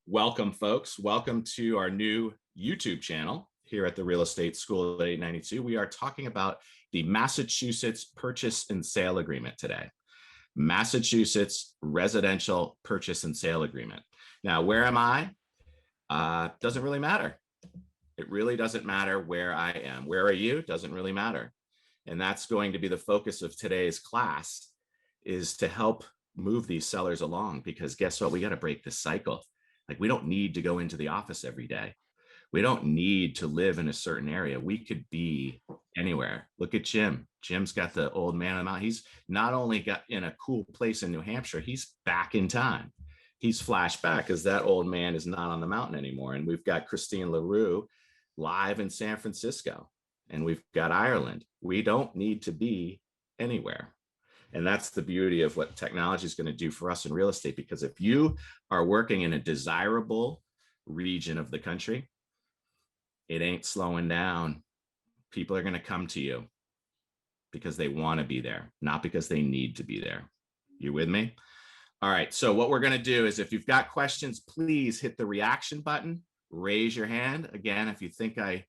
Welcome, folks. Welcome to our new YouTube channel here at the Real Estate School at 892. We are talking about the Massachusetts Purchase and Sale Agreement today. Massachusetts Residential Purchase and Sale Agreement. Now, where am I? Doesn't really matter. It really doesn't matter where I am. Where are you? Doesn't really matter. And that's going to be the focus of today's class, is to help move these sellers along, because guess what? We got to break this cycle. Like, we don't need to go into the office every day. We don't need to live in a certain area. We could be anywhere. Look at Jim. Jim's got the old man on the mountain. He's not only got in a cool place in New Hampshire, he's back in time. He's flashed back because that old man is not on the mountain anymore. And we've got Christine LaRue live in San Francisco, and we've got Ireland. We don't need to be anywhere. And that's the beauty of what technology is going to do for us in real estate. Because if you are working in a desirable region of the country, it ain't slowing down. People are going to come to you because they want to be there, not because they need to be there. You with me? All right. So what we're going to do is, if you've got questions, please hit the reaction button, raise your hand. Again, if you think I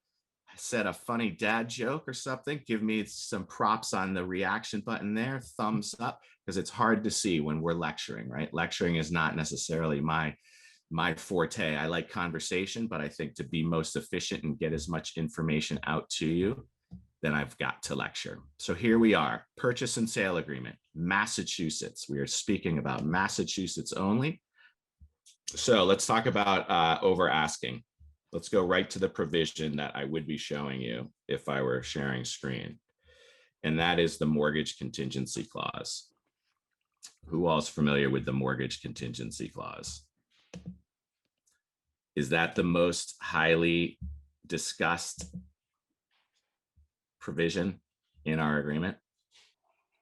said a funny dad joke or something, give me some props on the reaction button there, thumbs up, because it's hard to see when we're lecturing, right? Lecturing is not necessarily my forte. I like conversation, but I think to be most efficient and get as much information out to you, then I've got to lecture. So here we are, purchase and sale agreement, Massachusetts. We are speaking about Massachusetts only. So let's talk about over asking. Let's go right to the provision that I would be showing you if I were sharing screen. And that is the mortgage contingency clause. Who all's familiar with the mortgage contingency clause? Is that the most highly discussed provision in our agreement?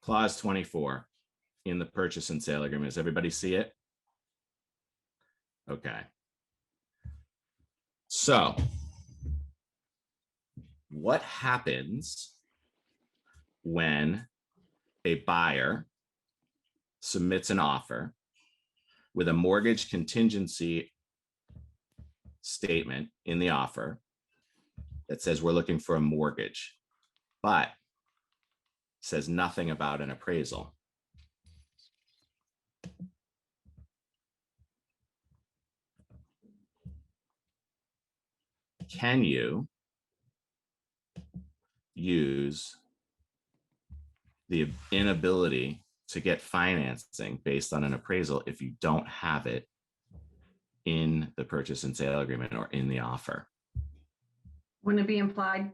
Clause 24 in the purchase and sale agreement. Does everybody see it? Okay. So what happens when a buyer submits an offer with a mortgage contingency statement in the offer that says we're looking for a mortgage, but says nothing about an appraisal? Can you use the inability to get financing based on an appraisal if you don't have it in the purchase and sale agreement or in the offer? Wouldn't it be implied?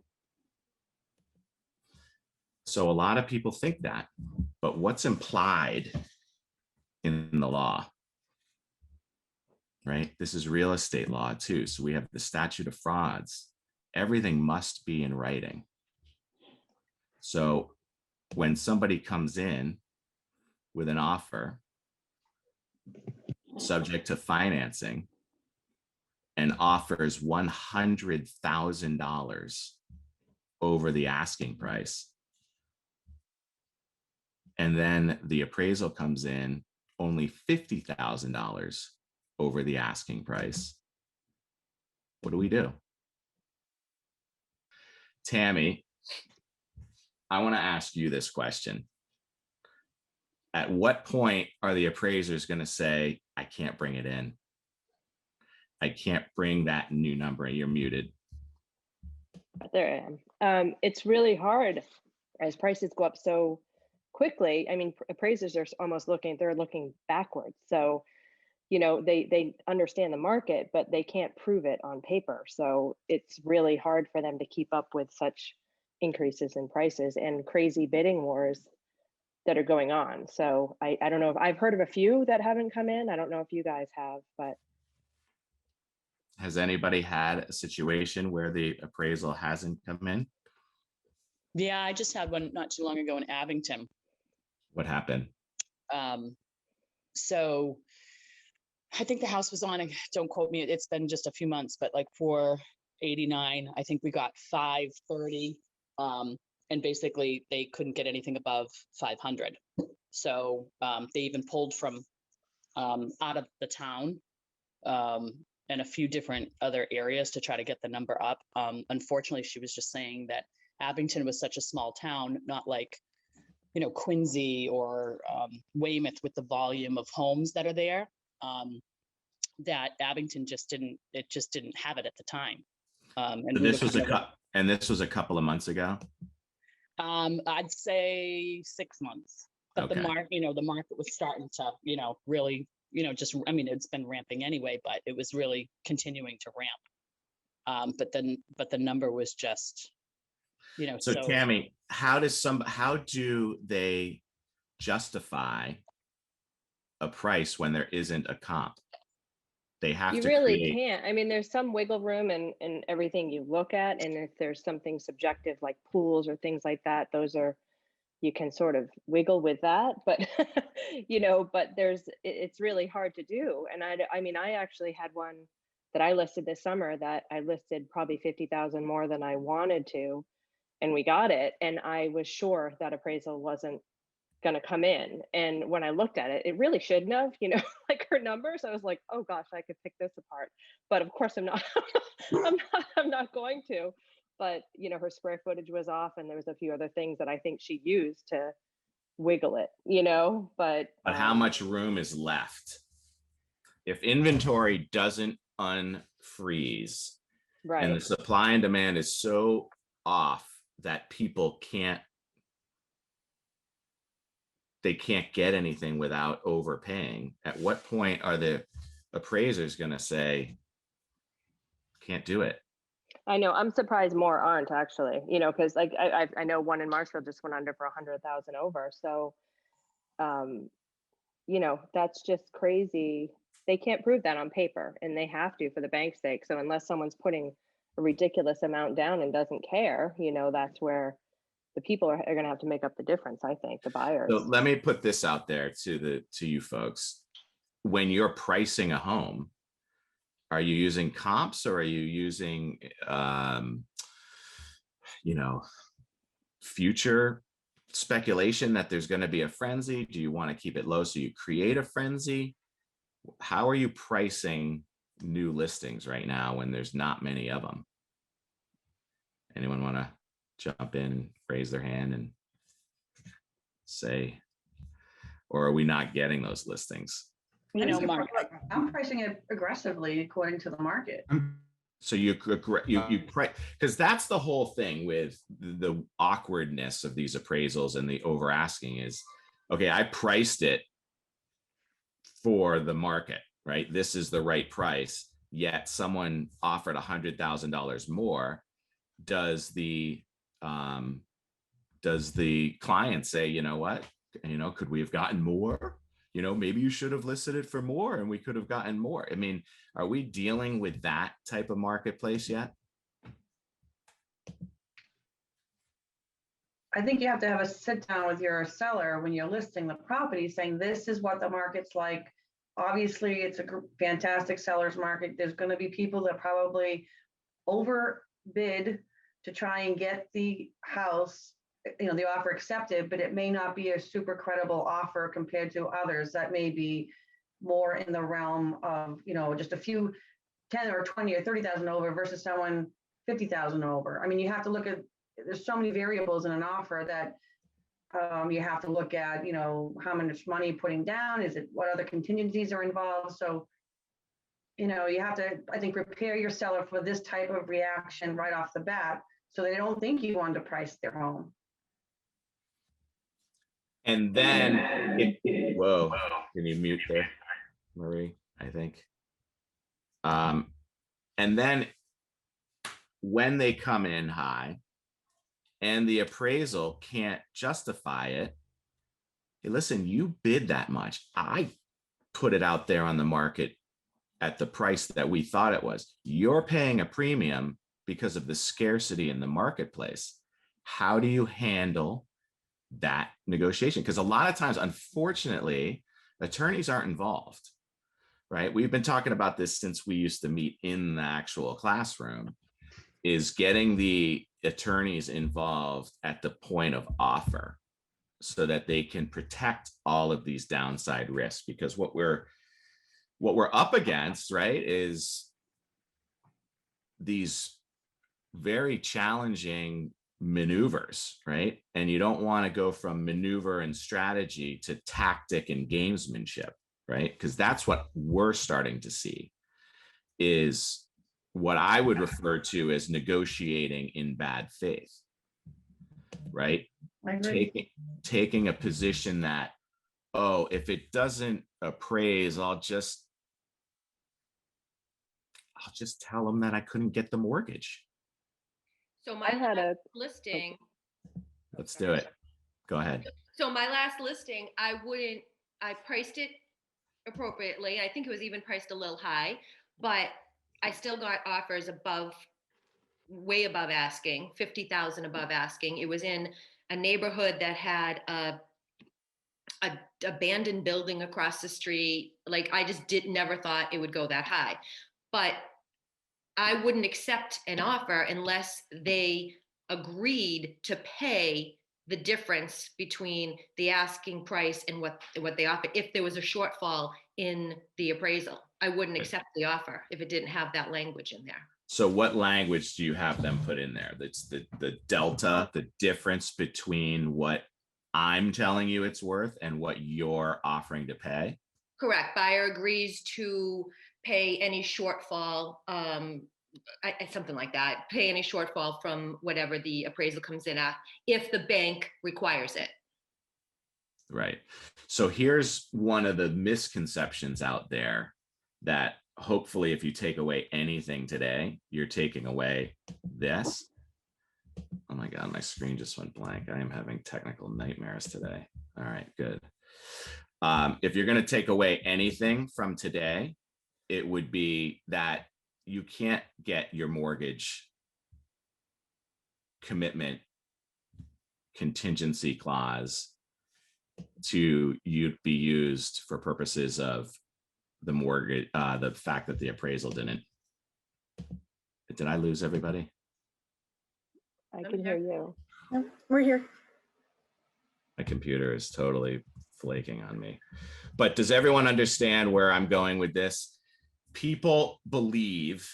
So a lot of people think that, but what's implied in the law? Right? This is real estate law too. So we have the statute of frauds. Everything must be in writing. So when somebody comes in with an offer subject to financing and offers $100,000 over the asking price, and then the appraisal comes in only $50,000 over the asking price, what do we do? Tammy, I want to ask you this question. At what point are the appraisers going to say, I can't bring it in? I can't bring that new number. You're muted. There I am. It's really hard as prices go up so quickly. I mean, appraisers are almost they're looking backwards. So, you know, they understand the market, but they can't prove it on paper. So it's really hard for them to keep up with such increases in prices and crazy bidding wars that are going on. So I don't know if I've heard of a few that haven't come in. I don't know if you guys have, but. Has anybody had a situation where the appraisal hasn't come in? Yeah, I just had one not too long ago in Abington. What happened? So I think the house was on, don't quote me, it's been just a few months, but like 489, I think we got 530. And basically they couldn't get anything above 500. So they even pulled from out of the town and a few different other areas to try to get the number up. Unfortunately, she was just saying that Abington was such a small town, not like, Quincy or Weymouth with the volume of homes that are there, that Abington just didn't have it at the time. And So this was this was a couple of months ago. I'd say 6 months, but Okay. the market was starting to, really, it's been ramping anyway, but it was really continuing to ramp. But the number was just, So Tammy, how do they justify a price when there isn't a comp? They have You to really create. can't. I mean, there's some wiggle room in everything you look at. And if there's something subjective like pools or things like that, you can sort of wiggle with that. But, but it's really hard to do. And I mean, I actually had one that I listed this summer that I listed probably 50,000 more than I wanted to. And we got it. And I was sure that appraisal wasn't going to come in. And when I looked at it, it really shouldn't have, like her numbers. I was like, oh gosh, I could pick this apart. But of course I'm not, I'm not going to. But, her square footage was off and there was a few other things that I think she used to wiggle it, but How much room is left? If inventory doesn't unfreeze right. and the supply and demand is so off that people can't get anything without overpaying, at what point are the appraisers going to say, can't do it? I know. I'm surprised more aren't actually, because like I know one in Marshall just went under for 100,000 over. So, that's just crazy. They can't prove that on paper, and they have to for the bank's sake. So unless someone's putting a ridiculous amount down and doesn't care, that's where the people are going to have to make up the difference. I think the buyers. So let me put this out there to you folks. When you're pricing a home, are you using comps or are you using, future speculation that there's going to be a frenzy? Do you want to keep it low so you create a frenzy? How are you pricing new listings right now when there's not many of them? Anyone want to jump in and raise their hand and say, or are we not getting those listings? Mark, I'm pricing it aggressively according to the market. So you price, because that's the whole thing with the awkwardness of these appraisals and the over asking is, okay, I priced it for the market, right? This is the right price, yet someone offered $100,000 more. Does the client say, you know what, could we have gotten more? Maybe you should have listed it for more and we could have gotten more. I mean, are we dealing with that type of marketplace yet? I think you have to have a sit down with your seller when you're listing the property saying, this is what the market's like. Obviously, it's a fantastic seller's market. There's going to be people that probably overbid to try and get the house, the offer accepted, but it may not be a super credible offer compared to others that may be more in the realm of, just a few 10 or 20 or 30,000 over versus someone 50,000 over. I mean, you have to look at, there's so many variables in an offer that you have to look at, how much money putting down, what other contingencies are involved. So, you have to, I think, prepare your seller for this type of reaction right off the bat so they don't think you want to price their home. And then, whoa, can you mute there, Marie? I think. And then when they come in high and the appraisal can't justify it, hey, listen, you bid that much. I put it out there on the market at the price that we thought it was. You're paying a premium because of the scarcity in the marketplace. How do you handle that negotiation? Because a lot of times, unfortunately, attorneys aren't involved, right? We've been talking about this since we used to meet in the actual classroom, is getting the attorneys involved at the point of offer so that they can protect all of these downside risks. Because what we're up against, right, is these very challenging maneuvers, right? And you don't want to go from maneuver and strategy to tactic and gamesmanship, right? Because that's what we're starting to see, is what I would refer to as negotiating in bad faith, right? Taking a position that, oh, if it doesn't appraise, I'll just tell them that I couldn't get the mortgage. So my I had last a listing, Let's do it. Go ahead. so my last listing, I priced it appropriately. I think it was even priced a little high, but I still got offers way above asking, 50,000 above asking. It was in a neighborhood that had a abandoned building across the street. Like, I just never thought it would go that high. But I wouldn't accept an offer unless they agreed to pay the difference between the asking price and what they offered. If there was a shortfall in the appraisal, I wouldn't accept the offer if it didn't have that language in there. So what language do you have them put in there? That's the delta, the difference between what I'm telling you it's worth and what you're offering to pay? Correct. Buyer agrees to pay any shortfall, something like that, pay any shortfall from whatever the appraisal comes in at, if the bank requires it. Right. So here's one of the misconceptions out there that hopefully if you take away anything today, you're taking away this. Oh my God, my screen just went blank. I am having technical nightmares today. All right, good. If you're going to take away anything from today, it would be that you can't get your mortgage commitment contingency clause to be used for purposes of the mortgage, the fact that the appraisal didn't. Did I lose everybody? I can hear you. No, we're here. My computer is totally flaking on me. But does everyone understand where I'm going with this? People believe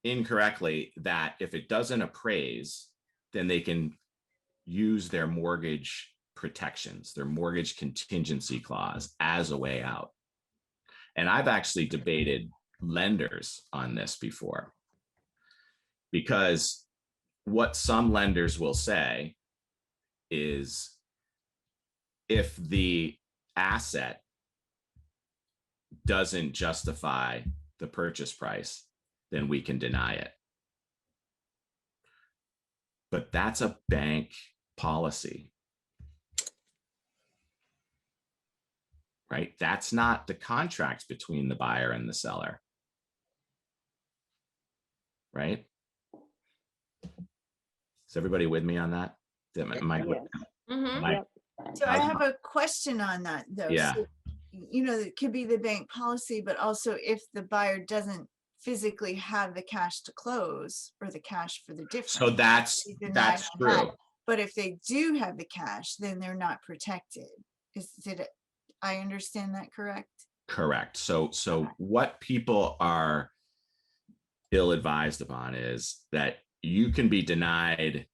incorrectly that if it doesn't appraise, then they can use their mortgage protections, their mortgage contingency clause as a way out. And I've actually debated lenders on this before, because what some lenders will say is, if the asset doesn't justify the purchase price, then we can deny it. But that's a bank policy, right? That's not the contract between the buyer and the seller, right? Is everybody with me on that? Yep. So I have a question on that though. Yeah. So, it could be the bank policy, but also if the buyer doesn't physically have the cash to close or the cash for the difference. So that's true. But if they do have the cash, then they're not protected. I understand that correct? Correct. So what people are ill-advised upon is that you can be denied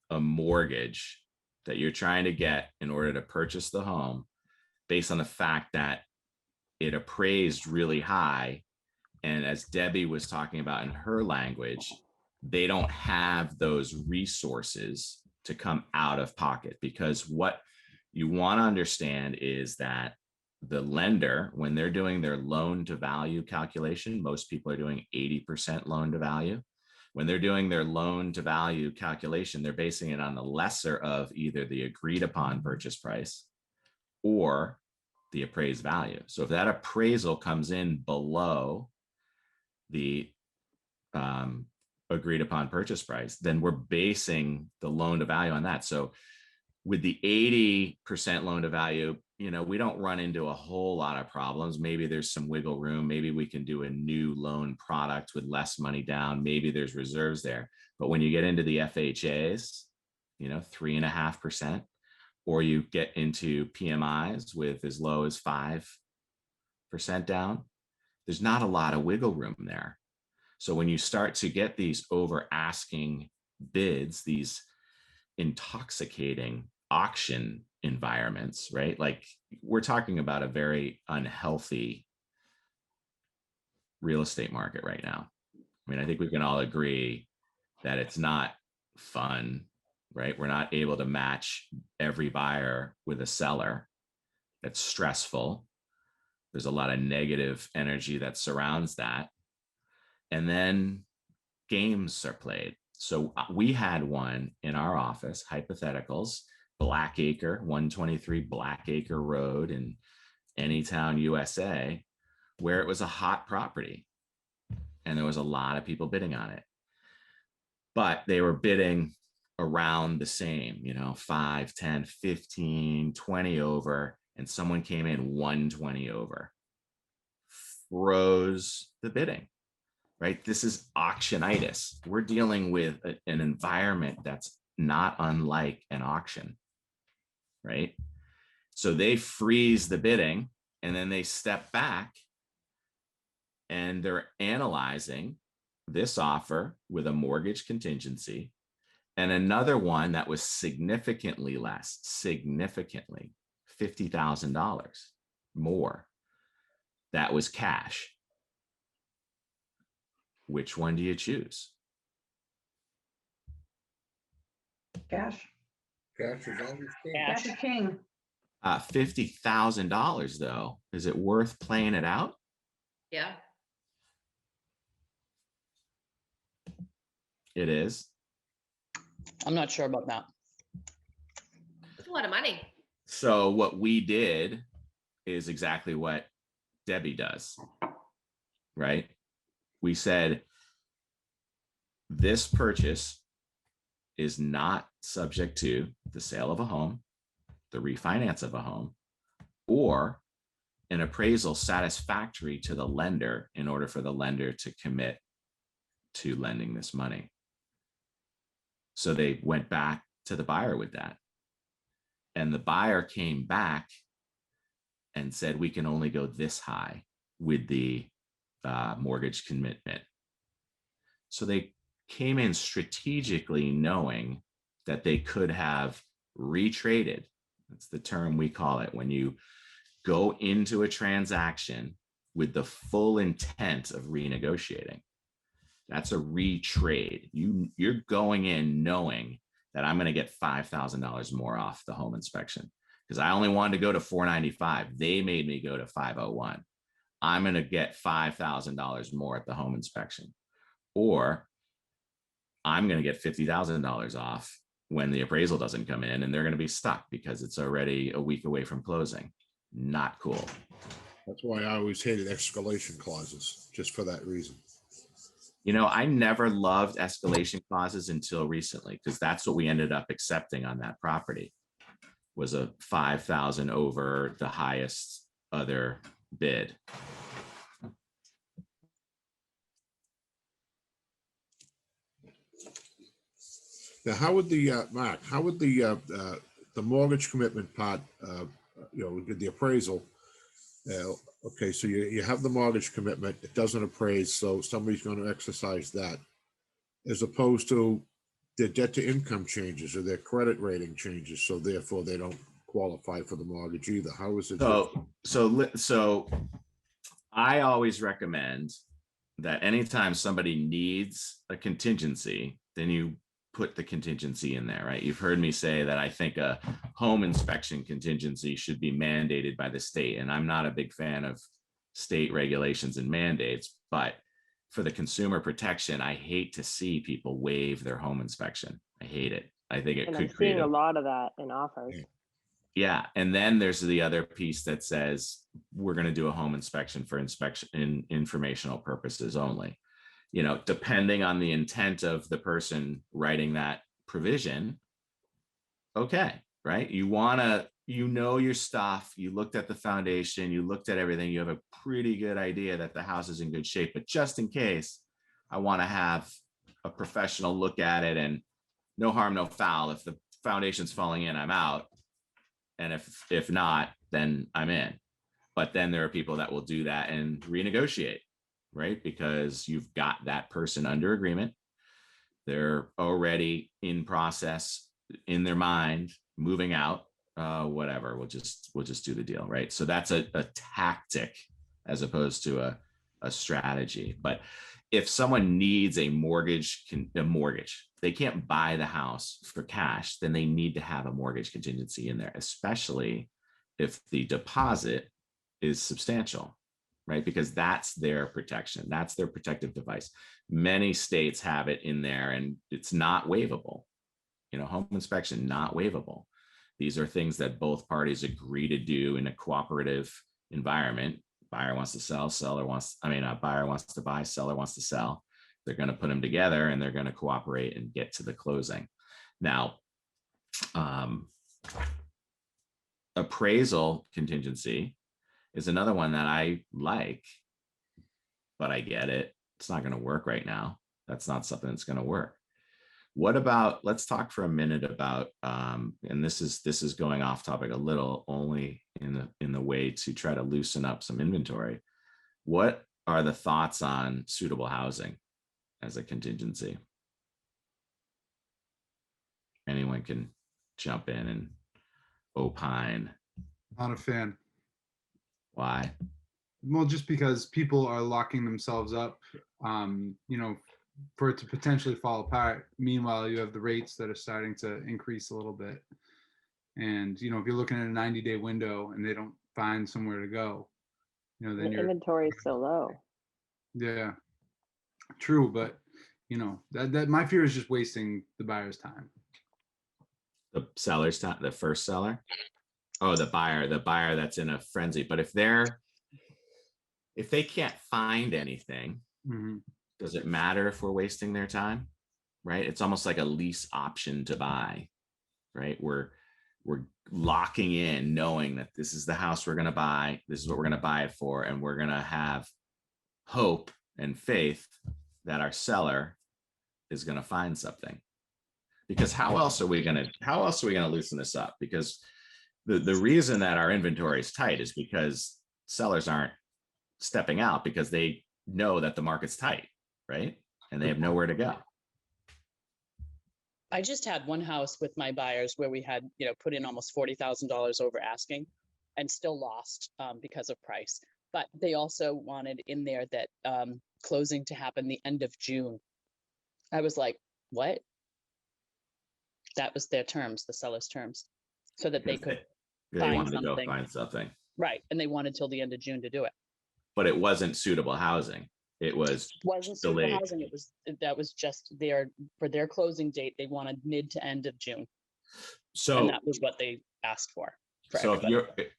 a mortgage that you're trying to get in order to purchase the home based on the fact that it appraised really high. And as Debbie was talking about in her language, they don't have those resources to come out of pocket, because what you want to understand is that the lender, when they're doing their loan to value calculation, most people are doing 80% loan to value. When they're doing their loan to value calculation, they're basing it on the lesser of either the agreed upon purchase price or the appraised value. So if that appraisal comes in below the agreed upon purchase price, then we're basing the loan to value on that. So with the 80% loan to value, we don't run into a whole lot of problems. Maybe there's some wiggle room. Maybe we can do a new loan product with less money down. Maybe there's reserves there. But when you get into the FHAs, 3.5%, or you get into PMIs with as low as 5% down, there's not a lot of wiggle room there. So when you start to get these over asking bids, these intoxicating auction environments, right? Like we're talking about a very unhealthy real estate market right now. I mean, I think we can all agree that it's not fun, right? We're not able to match every buyer with a seller. That's stressful. There's a lot of negative energy that surrounds that. And then games are played. So we had one in our office, hypotheticals, Blackacre, 123 Blackacre Road in Anytown, USA, where it was a hot property. And there was a lot of people bidding on it. But they were bidding around the same, 5, 10, 15, 20 over, and someone came in 120 over. Froze the bidding. Right? This is auctionitis. We're dealing with an environment that's not unlike an auction, right? So they freeze the bidding and then they step back and they're analyzing this offer with a mortgage contingency and another one that was significantly less, significantly $50,000 more. That was cash. Which one do you choose? Cash. Cash is always king. Cash is king. $50,000 though, is it worth playing it out? Yeah. It is. I'm not sure about that. It's a lot of money. So what we did is exactly what Debbie does, right? We said, this purchase is not subject to the sale of a home, the refinance of a home, or an appraisal satisfactory to the lender in order for the lender to commit to lending this money. So they went back to the buyer with that. And the buyer came back and said, we can only go this high with the mortgage commitment. So they came in strategically knowing that they could have retraded. That's the term we call it, when you go into a transaction with the full intent of renegotiating. That's a retrade. You're going in knowing that I'm going to get $5,000 more off the home inspection because I only wanted to go to $495. They made me go to $501. I'm going to get $5,000 more at the home inspection, or I'm going to get $50,000 off when the appraisal doesn't come in and they're going to be stuck because it's already a week away from closing. Not cool. That's why I always hated escalation clauses, just for that reason. I never loved escalation clauses until recently, because that's what we ended up accepting on that property, was a 5,000 over the highest other bid. Now, how would the Mark? How would the mortgage commitment part? We did the appraisal. Okay, so you have the mortgage commitment. It doesn't appraise, so somebody's going to exercise that, as opposed to their debt to income changes or their credit rating changes, so therefore they don't qualify for the mortgage either. How is it? So I always recommend that anytime somebody needs a contingency, then you put the contingency in there, right? You've heard me say that I think a home inspection contingency should be mandated by the state. And I'm not a big fan of state regulations and mandates, but for the consumer protection, I hate to see people waive their home inspection. I hate it. I think it And could I'm create seeing a lot of that in offers. Yeah. And then there's the other piece that says we're going to do a home inspection for inspection in informational purposes only. Depending on the intent of the person writing that provision. Okay, right? You want to, your stuff, you looked at the foundation, you looked at everything, you have a pretty good idea that the house is in good shape, but just in case, I want to have a professional look at it, and no harm, no foul. If the foundation's falling in, I'm out. And if not, then I'm in. But then there are people that will do that and renegotiate. right? Because you've got that person under agreement. They're already in process in their mind, moving out, whatever, we'll just do the deal, right? So that's a tactic as opposed to a strategy. But if someone needs a mortgage, they can't buy the house for cash, then they need to have a mortgage contingency in there, especially if the deposit is substantial, right? Because that's their protection. That's their protective device. Many states have it in there and it's not waivable. Home inspection, not waivable. These are things that both parties agree to do in a cooperative environment. Buyer wants to sell, buyer wants to buy, seller wants to sell. They're going to put them together and they're going to cooperate and get to the closing. Now, appraisal contingency is another one that I like, but I get it. It's not going to work right now. That's not something that's going to work. What about, let's talk for a minute about, and this is going off topic a little, only in the way to try to loosen up some inventory. What are the thoughts on suitable housing as a contingency? Anyone can jump in and opine. Not a fan. Why? Well, just because people are locking themselves up, for it to potentially fall apart. Meanwhile, you have the rates that are starting to increase a little bit. And, if you're looking at a 90-day window and they don't find somewhere to go, then The you're, inventory is so low. yeah, true. But, that my fear is just wasting the buyer's time. The seller's time, the first seller? Oh, the buyer that's in a frenzy. But if they can't find anything, Mm-hmm. does it matter if we're wasting their time? Right? It's almost like a lease option to buy, right? We're locking in, knowing that this is the house we're going to buy. This is what we're going to buy it for. And we're going to have hope and faith that our seller is going to find something. Because how else are we going to loosen this up? Because the reason that our inventory is tight is because sellers aren't stepping out because they know that the market's tight, right? And they have nowhere to go. I just had one house with my buyers where we had, put in almost $40,000 over asking and still lost because of price. But they also wanted in there that closing to happen the end of June. I was like, what? That was their terms, the seller's terms, so that they could They wanted to go find something. Right. And they wanted till the end of June to do it. But it wasn't suitable housing. It wasn't suitable delayed. housing. That was just for their closing date. They wanted mid to end of June. So and that was what they asked for. So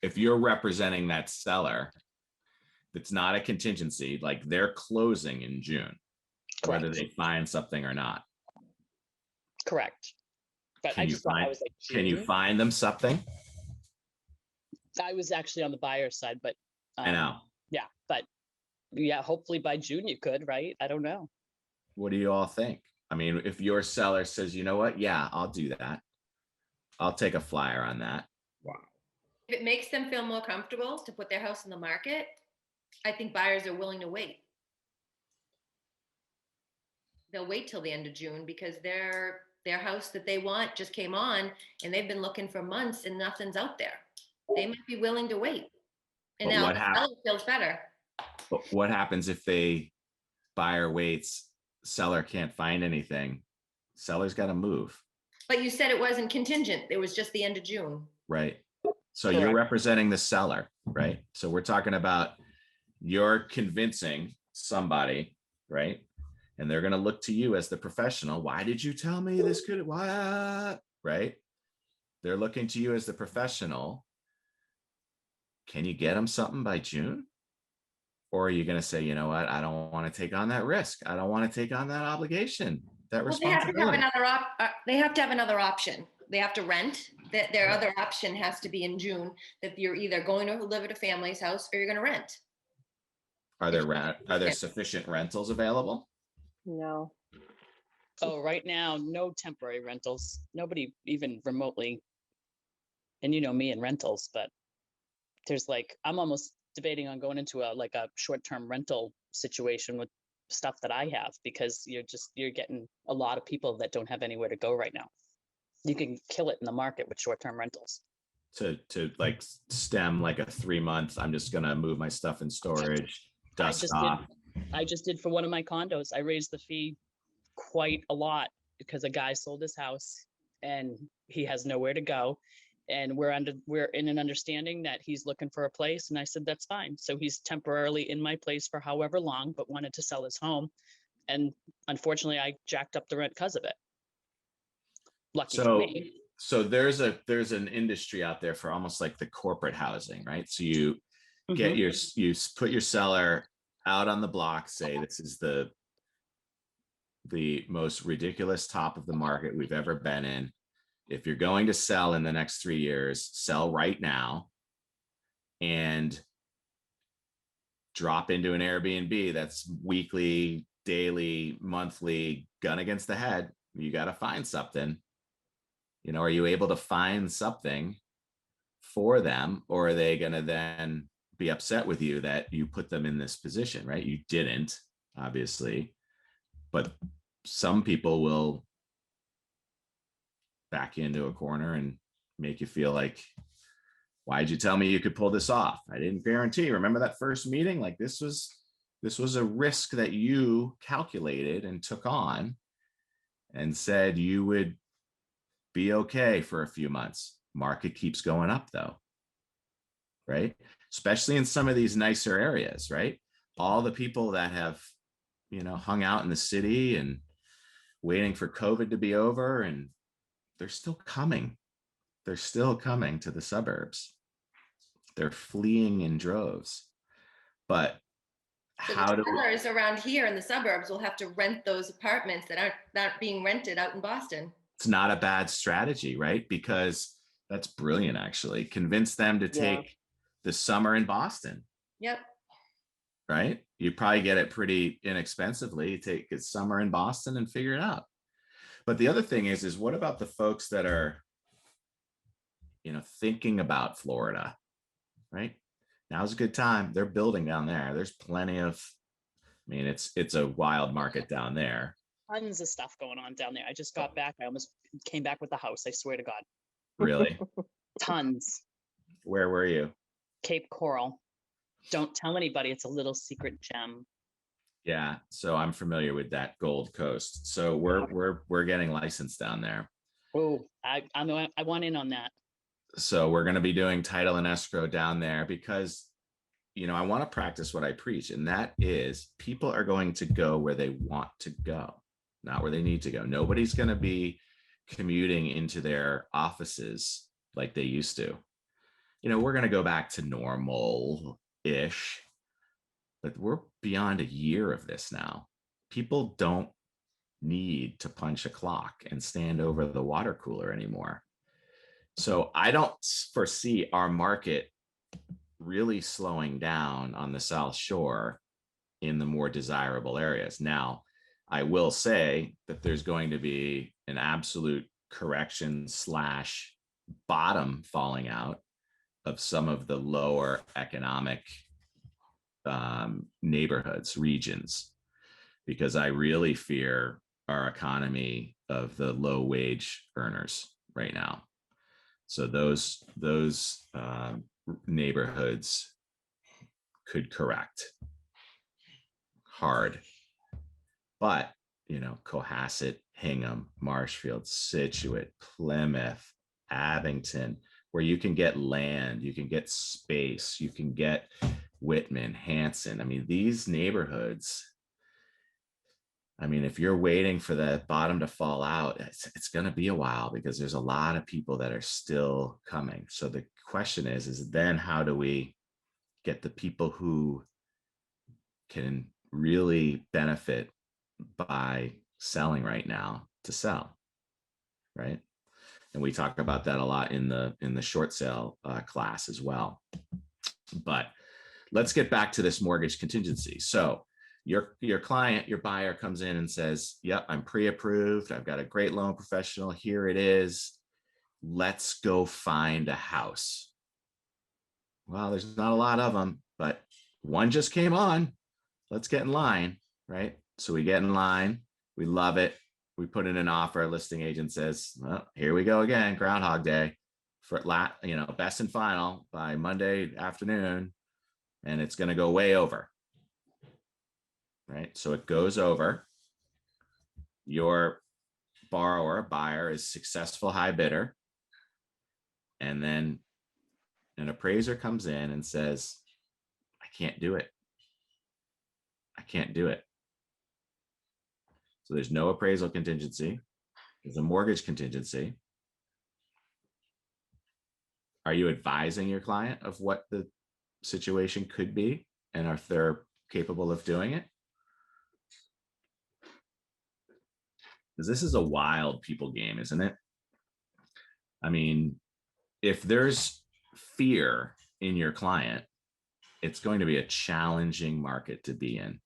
if you're representing that seller, it's not a contingency, like they're closing in June, Correct. whether they find something or not. Correct. But Can you find them something? I was actually on the buyer's side, but I know. Yeah, but yeah, hopefully by June you could, right? I don't know. What do you all think? I mean, if your seller says, you know what, yeah, I'll do that. I'll take a flyer on that. Wow. If it makes them feel more comfortable to put their house in the market, I think buyers are willing to wait. They'll wait till the end of June because their house that they want just came on and they've been looking for months and nothing's out there. They might be willing to wait. And But now what the seller feels better. But what happens if buyer waits, seller can't find anything? Seller's got to move. But you said it wasn't contingent. It was just the end of June. Right. So Correct. You're representing the seller, right? So we're talking about you're convincing somebody, right? And they're going to look to you as the professional. Why did you tell me this could, why? Right? They're looking to you as the professional. Can you get them something by June? Or are you going to say, you know what? I don't want to take on that risk. I don't want to take on that obligation, that responsibility. They have to have another option. They have to rent. Their other option has to be in June, that you're either going to live at a family's house or you're going to rent. Are there sufficient rentals available? No. Oh, right now, no temporary rentals. Nobody even remotely. And you know me and rentals, but there's I'm almost debating on going into like a short-term rental situation with stuff that I have, because you're getting a lot of people that don't have anywhere to go right now. You can kill it in the market with short-term rentals. To like stem like a 3 month, I'm just gonna move my stuff in storage, dust off. I just did for one of my condos. I raised the fee quite a lot because a guy sold his house and he has nowhere to go. And we're in an understanding that he's looking for a place. And I said, that's fine. So he's temporarily in my place for however long, but wanted to sell his home. And unfortunately, I jacked up the rent because of it. Lucky for me. So there's an industry out there for almost like the corporate housing, right? So you get you put your seller out on the block, say this is the most ridiculous top of the market we've ever been in. If you're going to sell in the next 3 years, sell right now and drop into an Airbnb that's weekly, daily, monthly, gun against the head. You got to find something. You know, are you able to find something for them, or are they going to then be upset with you that you put them in this position, right? You didn't, obviously, but some people will back you into a corner and make you feel like, why'd you tell me you could pull this off? I didn't guarantee. Remember that first meeting? Like this was a risk that you calculated and took on and said you would be okay for a few months. Market keeps going up though, right? Especially in some of these nicer areas, right? All the people that have, hung out in the city and waiting for COVID to be over, and they're still coming. They're still coming to the suburbs. They're fleeing in droves. But so how do sellers around here in the suburbs will have to rent those apartments that aren't being rented out in Boston? It's not a bad strategy, right? Because that's brilliant, actually. Convince them to take the summer in Boston. Yep. Right? You probably get it pretty inexpensively. Take a summer in Boston and figure it out. But the other thing is what about the folks that are, thinking about Florida, right? Now's a good time. They're building down there. There's plenty of, it's a wild market down there. Tons of stuff going on down there. I just got back. I almost came back with the house. I swear to God. Really? Tons. Where were you? Cape Coral. Don't tell anybody. It's a little secret gem. Yeah. So I'm familiar with that Gold Coast. So we're getting licensed down there. Oh, I want in on that. So we're going to be doing title and escrow down there because, I want to practice what I preach. And that is people are going to go where they want to go, not where they need to go. Nobody's going to be commuting into their offices like they used to. We're going to go back to normal-ish, but we're beyond a year of this now. People don't need to punch a clock and stand over the water cooler anymore. So I don't foresee our market really slowing down on the South Shore in the more desirable areas. Now, I will say that there's going to be an absolute correction / bottom falling out of some of the lower economic neighborhoods, regions, because I really fear our economy of the low wage earners right now. So those neighborhoods could correct hard. But, Cohasset, Hingham, Marshfield, Situate, Plymouth, Abington, where you can get land, you can get space, you can get Whitman, Hanson. These neighborhoods, if you're waiting for the bottom to fall out, it's going to be a while because there's a lot of people that are still coming. So the question is then how do we get the people who can really benefit by selling right now to sell, right? And we talk about that a lot in the short sale class as well. But let's get back to this mortgage contingency. So your client, your buyer comes in and says, yep, I'm pre-approved. I've got a great loan professional. Here it is. Let's go find a house. Well, there's not a lot of them, but one just came on. Let's get in line, right? So we get in line, we love it. We put in an offer. A listing agent says, well, here we go again, Groundhog Day for best and final by Monday afternoon. And it's going to go way over, right? So it goes over. Your buyer is successful high bidder. And then an appraiser comes in and says, I can't do it. I can't do it. So there's no appraisal contingency. There's a mortgage contingency. Are you advising your client of what the situation could be and if they're capable of doing it? Because this is a wild people game, isn't it? I mean, if there's fear in your client, it's going to be a challenging market to be in,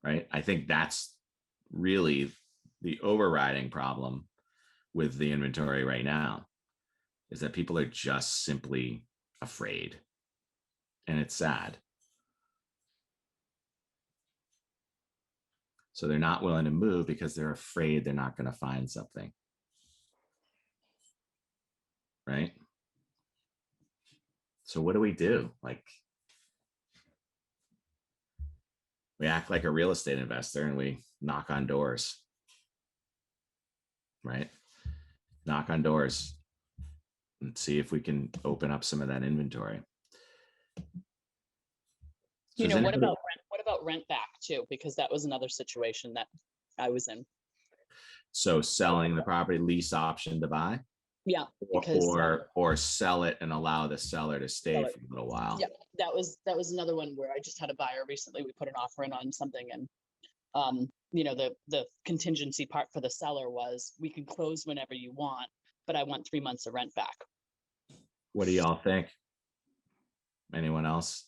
right? I think that's really the overriding problem with the inventory right now, is that people are just simply afraid. And it's sad. So they're not willing to move because they're afraid they're not going to find something. Right? So what do we do? Like, we act like a real estate investor and we knock on doors. Right? Knock on doors and see if we can open up some of that inventory. You know, what about rent back too? Because that was another situation that I was in. So selling the property, lease option to buy? Yeah, because or sell it and allow the seller to stay for a little while. Yeah, that was another one where I just had a buyer recently. We put an offer in on something, and the contingency part for the seller was, we can close whenever you want, but I want 3 months of rent back. What do y'all think? Anyone else?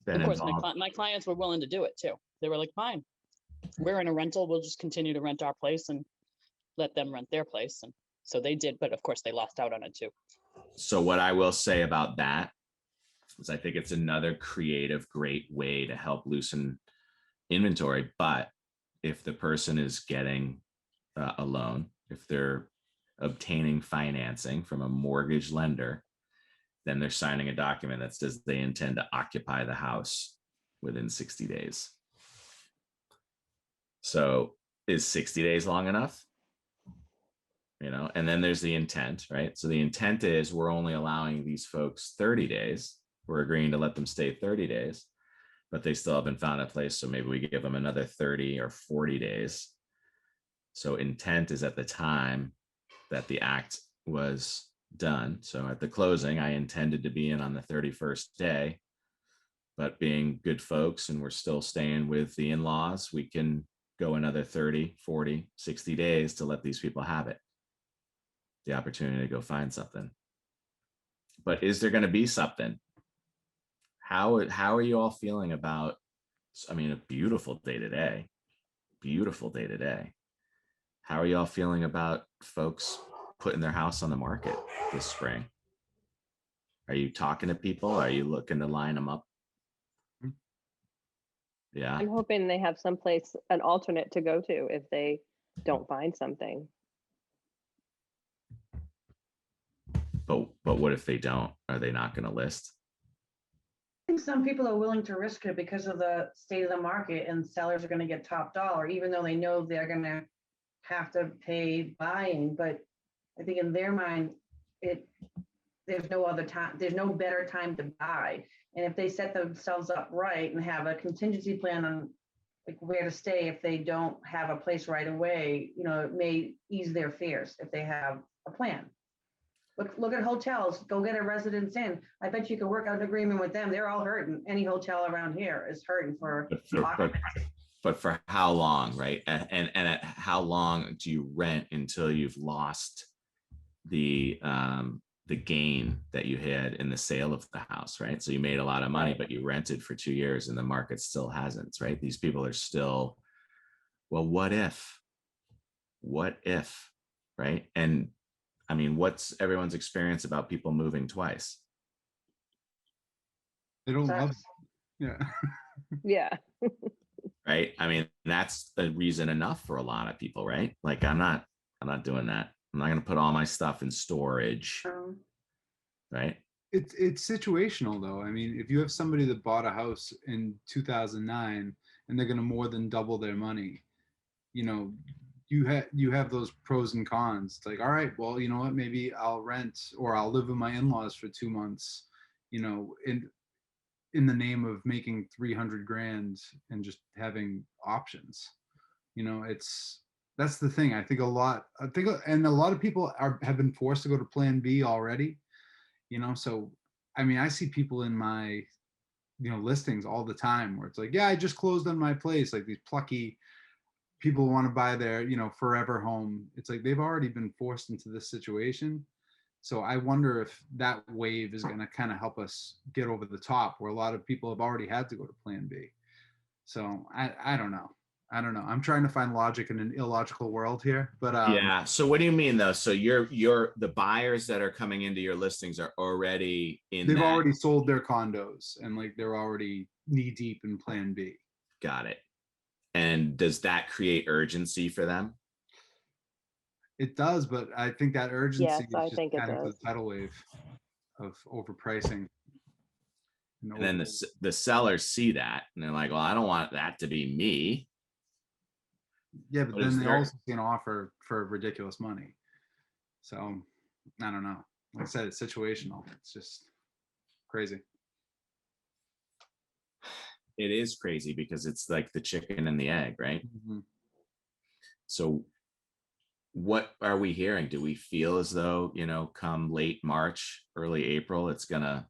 Of course, my clients were willing to do it too. They were like, fine, we're in a rental. We'll just continue to rent our place and let them rent their place. And so they did, but of course they lost out on it too. So what I will say about that is I think it's another creative, great way to help loosen inventory. But if the person is getting a loan, if they're obtaining financing from a mortgage lender, then they're signing a document that says they intend to occupy the house within 60 days. So is 60 days long enough? And then there's the intent, right? So the intent is, we're only allowing these folks 30 days. We're agreeing to let them stay 30 days, but they still haven't found a place. So maybe we give them another 30 or 40 days. So intent is at the time that the act was done. So at the closing, I intended to be in on the 31st day, but being good folks and we're still staying with the in-laws, we can go another 30, 40, 60 days to let these people have it, the opportunity to go find something. But is there going to be something? How are you all feeling about, a beautiful day today, How are you all feeling about folks putting their house on the market this spring? Are you talking to people? Are you looking to line them up? Yeah. I'm hoping they have someplace, an alternate to go to if they don't find something. But what if they don't? Are they not going to list? I think some people are willing to risk it because of the state of the market, and sellers are going to get top dollar, even though they know they're going to have to pay buying. But I think in their mind, there's no other time, there's no better time to buy. And if they set themselves up right and have a contingency plan on like where to stay if they don't have a place right away, it may ease their fears if they have a plan. Look at hotels. Go get a Residence Inn. I bet you could work out an agreement with them. They're all hurting. Any hotel around here is hurting for but for how long, right? And at how long do you rent until you've lost the gain that you had in the sale of the house, right? So you made a lot of money, but you rented for 2 years and the market still hasn't, right? These people are still, well, what if, right? And what's everyone's experience about people moving twice? They don't love Sucks. it. Yeah. Yeah. right? I mean, that's a reason enough for a lot of people, right? Like I'm not doing that. I'm not going to put all my stuff in storage, right? It's situational though. I mean, if you have somebody that bought a house in 2009 and they're going to more than double their money, you know, you have those pros and cons. It's like, all right, well, you know what, maybe I'll rent or I'll live with my in-laws for 2 months, you know, in the name of making 300 grand and just having options. You know, that's the thing. I think a lot of people have been forced to go to plan B already, you know. So I mean, I see people in my, you know, listings all the time where it's like, yeah, I just closed on my place, like these plucky people who want to buy their, you know, forever home. It's like they've already been forced into this situation. So I wonder if that wave is going to kind of help us get over the top where a lot of people have already had to go to plan B. So I don't know. I don't know. I'm trying to find logic in an illogical world here, but Yeah. So what do you mean though? So you're the buyers that are coming into your listings are already in they've that. already sold their condos and like they're already knee deep in plan B. Got it. And does that create urgency for them? It does, but I think that urgency Yes, is I just think it adding to does. the tidal wave of overpricing. And then the sellers see that and they're like, well, I don't want that to be me. Yeah, but But then is they there- also see an offer for ridiculous money. So I don't know. Like I said, it's situational. It's just crazy. It is crazy because it's like the chicken and the egg, right? Mhm. So what are we hearing? Do we feel as though, you know, come late March, early April, it's going to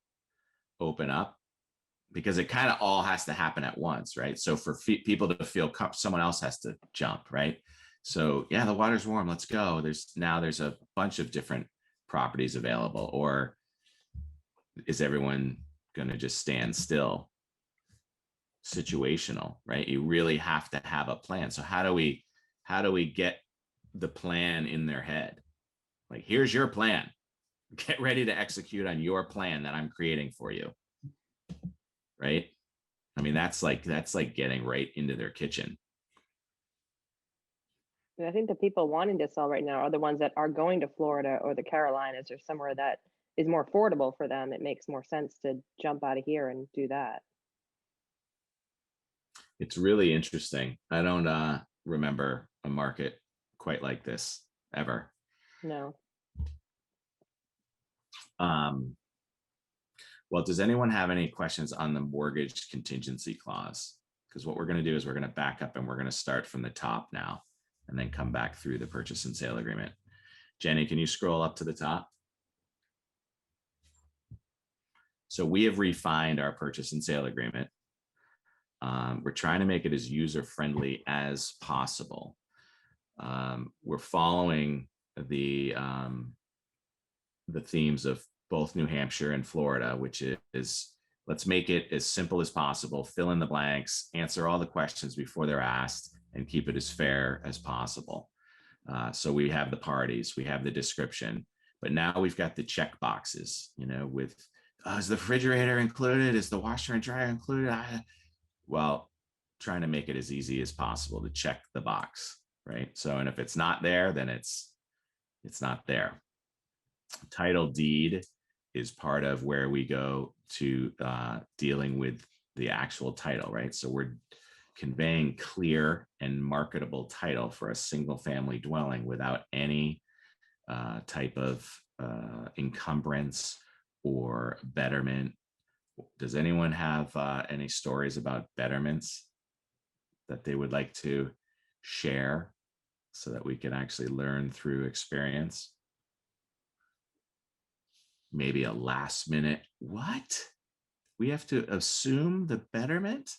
open up? Because it kind of all has to happen at once, right? So for people to feel someone else has to jump, right? So yeah, the water's warm. Let's go. There's a bunch of different properties available, or is everyone going to just stand still? Situational, right? You really have to have a plan. So how do we get the plan in their head? Like, here's your plan. Get ready to execute on your plan that I'm creating for you. Right? I mean, that's like getting right into their kitchen. And I think the people wanting to sell right now are the ones that are going to Florida or the Carolinas or somewhere that is more affordable for them. It makes more sense to jump out of here and do that. It's really interesting. I don't remember a market quite like this ever. No. Well, does anyone have any questions on the mortgage contingency clause? Because what we're going to do is we're going to back up and we're going to start from the top now and then come back through the purchase and sale agreement. Jenny, can you scroll up to the top? So we have refined our purchase and sale agreement. We're trying to make it as user-friendly as possible. We're following the themes of both New Hampshire and Florida, which is let's make it as simple as possible, fill in the blanks, answer all the questions before they're asked, and keep it as fair as possible. So we have the parties, we have the description, but now we've got the check boxes, you know, with is the refrigerator included? Is the washer and dryer included? Well, trying to make it as easy as possible to check the box, right? So, and if it's not there, then it's not there. Title deed is part of where we go to dealing with the actual title, right? So we're conveying clear and marketable title for a single family dwelling without any type of encumbrance or betterment. Does anyone have any stories about betterments that they would like to share so that we can actually learn through experience? Maybe a last minute, what? We have to assume the betterment?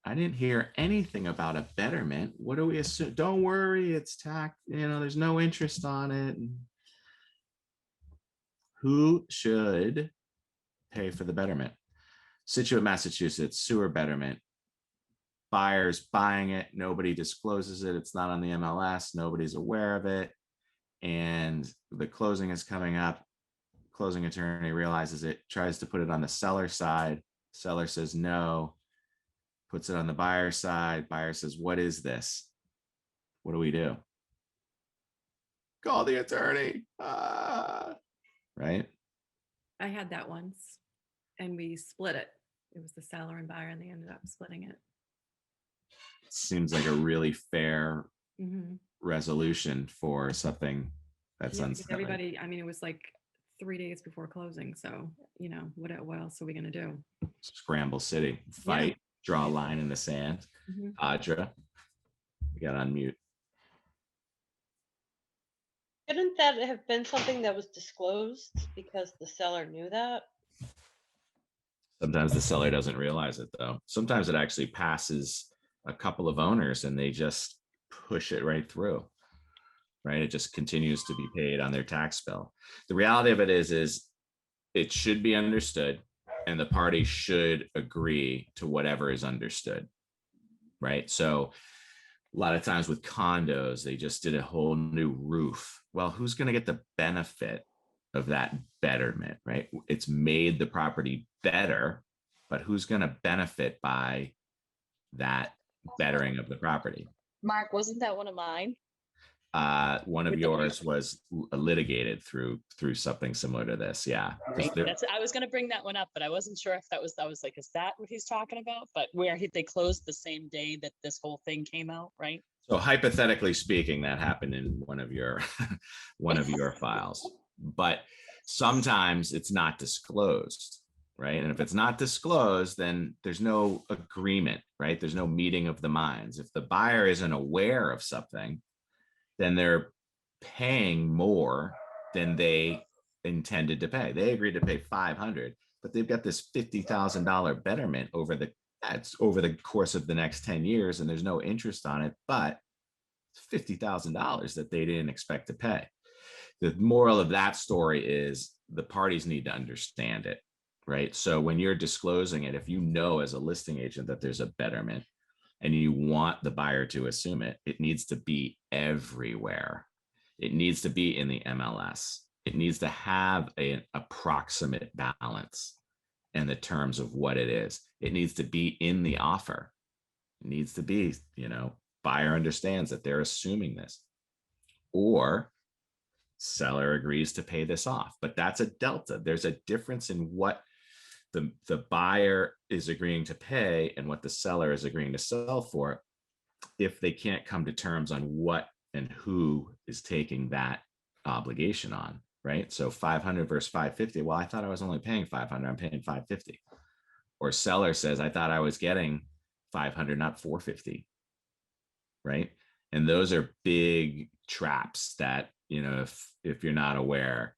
I didn't hear anything about a betterment. What do we assume? Don't worry, it's tax, you know, there's no interest on it. Who should pay for the betterment? Situate, Massachusetts, sewer betterment. Buyers buying it, nobody discloses it, it's not on the MLS, nobody's aware of it, and the closing is coming up. closing attorney realizes it, tries to put it on the seller side. Seller says no, puts it on the buyer side. Buyer says, what is this? What do we do? Call the attorney. Right? I had that once and we split it. It was the seller and buyer and they ended up splitting it. Seems like a really fair Mm-hmm. resolution for something that's Yeah, because unsettling. everybody, I mean, it was like 3 days before closing. So, you know, what else are we going to do? Scramble City, fight, draw a line in the sand. Mhm. Audra, you got on mute. Couldn't that have been something that was disclosed because the seller knew that? Sometimes the seller doesn't realize it though. Sometimes it actually passes a couple of owners and they just push it right through, right? It just continues to be paid on their tax bill. The reality of it is it should be understood and the party should agree to whatever is understood, right? So a lot of times with condos, they just did a whole new roof. Well, who's going to get the benefit of that betterment, right? It's made the property better, but who's going to benefit by that bettering of the property? Mark, wasn't that one of mine? One of With the yours was litigated through something similar to this. Yeah. 'Cause Right. there- That's, I was gonna bring that one up, but I wasn't sure if that was, I was like, is that what he's talking about? But where they closed the same day that this whole thing came out, right? So hypothetically speaking, that happened in one of your one of your files, but sometimes it's not disclosed, right? And if it's not disclosed, then there's no agreement, right? There's no meeting of the minds. If the buyer isn't aware of something, then they're paying more than they intended to pay. They agreed to pay 500, but they've got this $50,000 betterment over the course of the next 10 years, and there's no interest on it, but it's $50,000 that they didn't expect to pay. The moral of that story is the parties need to understand it, right? So when you're disclosing it, if you know as a listing agent that there's a betterment and you want the buyer to assume it, it needs to be everywhere. It needs to be in the MLS. It needs to have an approximate balance and the terms of what it is. It needs to be in the offer. It needs to be, buyer understands that they're assuming this, or seller agrees to pay this off. But that's a delta. There's a difference in what the buyer is agreeing to pay and what the seller is agreeing to sell for if they can't come to terms on what and who is taking that obligation on, right? So 500 versus 550. Well, I thought I was only paying 500. I'm paying 550. Or seller says, I thought I was getting 500, not 450, right? And those are big traps that, if you're not aware,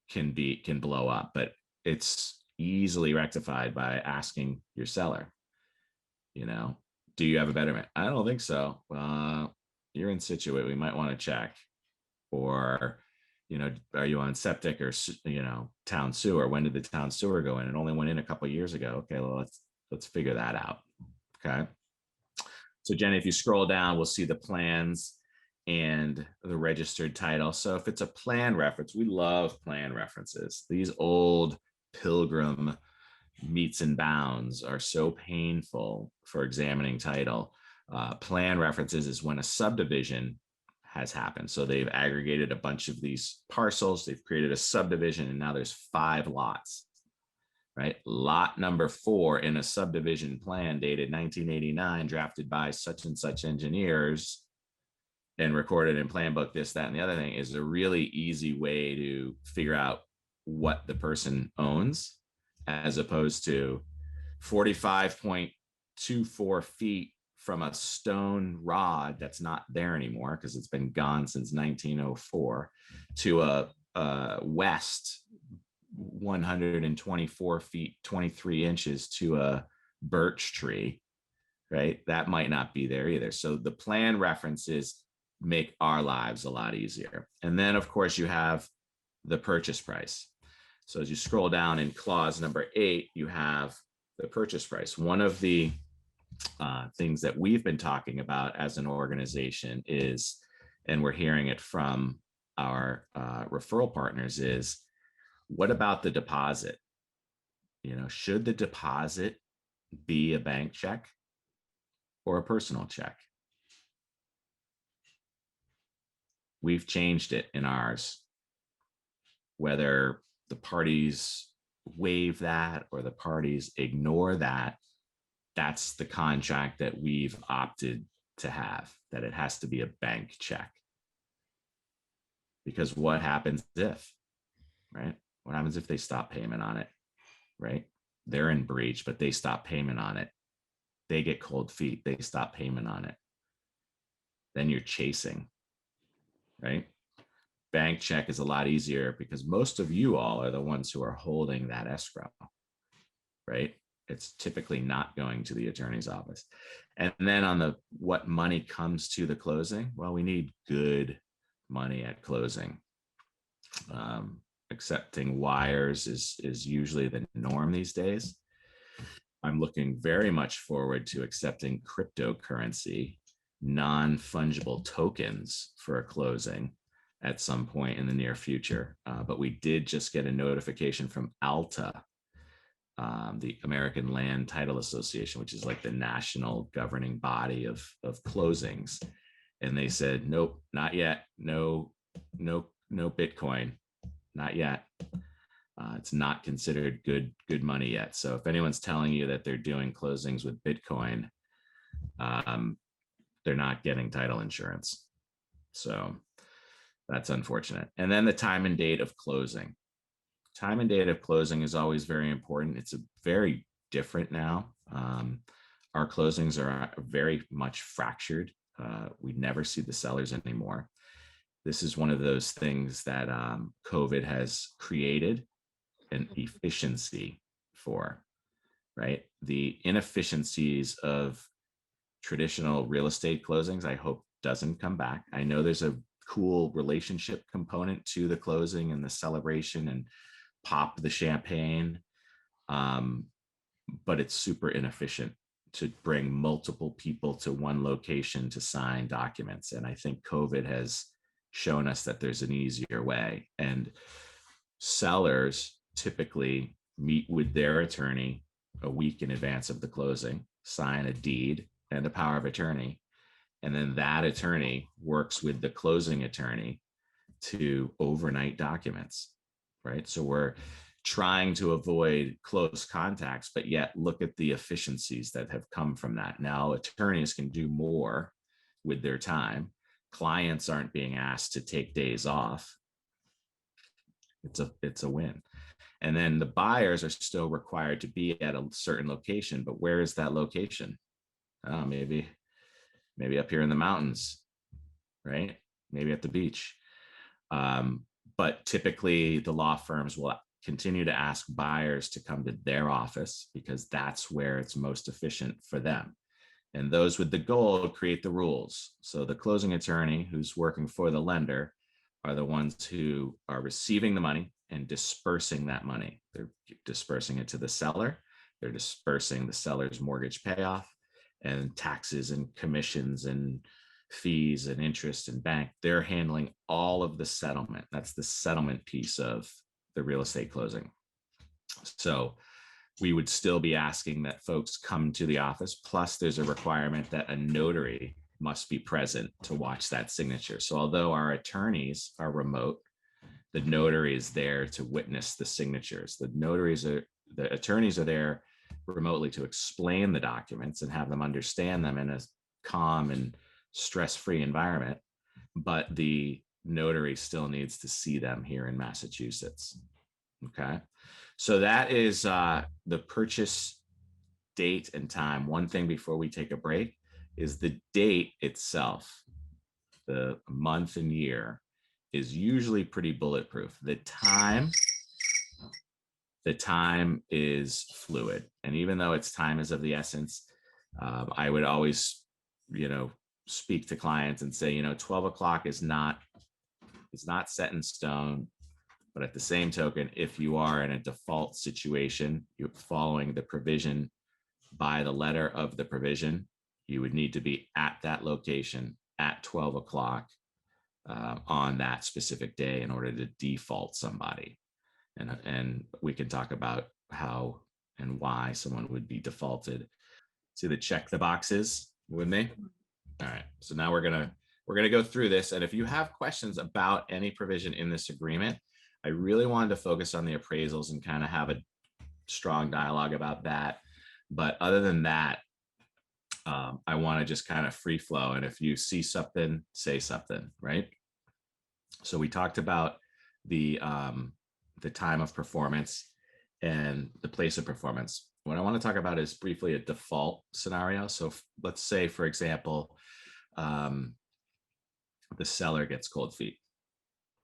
can blow up. But it's easily rectified by asking your seller, do you have a betterment? I don't think so. You're in Situate. We might want to check. Or, are you on septic or, town sewer? When did the town sewer go in? It only went in a couple of years ago. Okay, well, let's figure that out. Okay. So Jenny, if you scroll down, we'll see the plans and the registered title. So if it's a plan reference, we love plan references. These old Pilgrim meets and bounds are so painful for examining title. Plan references is when a subdivision has happened. So they've aggregated a bunch of these parcels, they've created a subdivision, and now there's 5 lots, right? Lot number 4 in a subdivision plan dated 1989, drafted by such and such engineers and recorded in plan book, this, that, and the other thing, is a really easy way to figure out what the person owns, as opposed to 45.24 feet from a stone rod that's not there anymore because it's been gone since 1904 to a west 124 feet 23 inches to a birch tree, right? That might not be there either. So the plan references make our lives a lot easier. And then of course you have the purchase price. So as you scroll down in clause number 8, you have the purchase price. One of the things that we've been talking about as an organization is, and we're hearing it from our referral partners, is What about the deposit? Should the deposit be a bank check or a personal check? We've changed it in ours. Whether the parties waive that or the parties ignore that, that's the contract that we've opted to have, that it has to be a bank check. Because what happens if, right? What happens if they stop payment on it, right? They're in breach, but they stop payment on it. They get cold feet, they stop payment on it. Then you're chasing, right? Bank check is a lot easier because most of you all are the ones who are holding that escrow, right? It's typically not going to the attorney's office. And then on the what money comes to the closing, well, we need good money at closing. Accepting wires is usually the norm these days. I'm looking very much forward to accepting cryptocurrency, non-fungible tokens for a closing at some point in the near future. But we did just get a notification from ALTA, the American Land Title Association, which is like the national governing body of closings. And they said, nope, not yet. No Bitcoin, not yet. It's not considered good money yet. So if anyone's telling you that they're doing closings with Bitcoin, they're not getting title insurance. So that's unfortunate. And then the time and date of closing. Time and date of closing is always very important. It's a very different now. Our closings are very much fractured. We never see the sellers anymore. This is one of those things that COVID has created an efficiency for, right? The inefficiencies of traditional real estate closings, I hope doesn't come back. I know there's a cool relationship component to the closing and the celebration and pop the champagne, but it's super inefficient to bring multiple people to one location to sign documents. And I think COVID has shown us that there's an easier way. And sellers typically meet with their attorney a week in advance of the closing, sign a deed and a power of attorney. And then that attorney works with the closing attorney to overnight documents, right? So we're trying to avoid close contacts, but yet look at the efficiencies that have come from that. Now attorneys can do more with their time. Clients aren't being asked to take days off. It's a win. And then the buyers are still required to be at a certain location, but where is that location? Oh, maybe up here in the mountains, right? Maybe at the beach. But typically the law firms will continue to ask buyers to come to their office because that's where it's most efficient for them. And those with the goal create the rules. So the closing attorney who's working for the lender are the ones who are receiving the money and dispersing that money. They're dispersing it to the seller. They're dispersing the seller's mortgage payoff and taxes and commissions and fees and interest and bank. They're handling all of the settlement. That's the settlement piece of the real estate closing. So we would still be asking that folks come to the office. Plus there's a requirement that a notary must be present to watch that signature. So although our attorneys are remote, the notary is there to witness the signatures. The attorneys are there remotely to explain the documents and have them understand them in a calm and stress-free environment, but the notary still needs to see them here in Massachusetts. Okay, so that is the purchase date and time. One thing before we take a break is the date itself. The month and year is usually pretty bulletproof. The time is fluid. And even though it's time is of the essence, I would always, speak to clients and say, 12 o'clock is not set in stone. But at the same token, if you are in a default situation, you're following the provision by the letter of the provision, you would need to be at that location at 12 o'clock on that specific day in order to default somebody. and we can talk about how and why someone would be defaulted. See the check the boxes with me? All right, so now we're gonna go through this, and if you have questions about any provision in this agreement, I really wanted to focus on the appraisals and kind of have a strong dialogue about that. But other than that, I want to just kind of free flow, and if you see something, say something, right? So we talked about the time of performance and the place of performance. What I want to talk about is briefly a default scenario. So let's say, for example, the seller gets cold feet,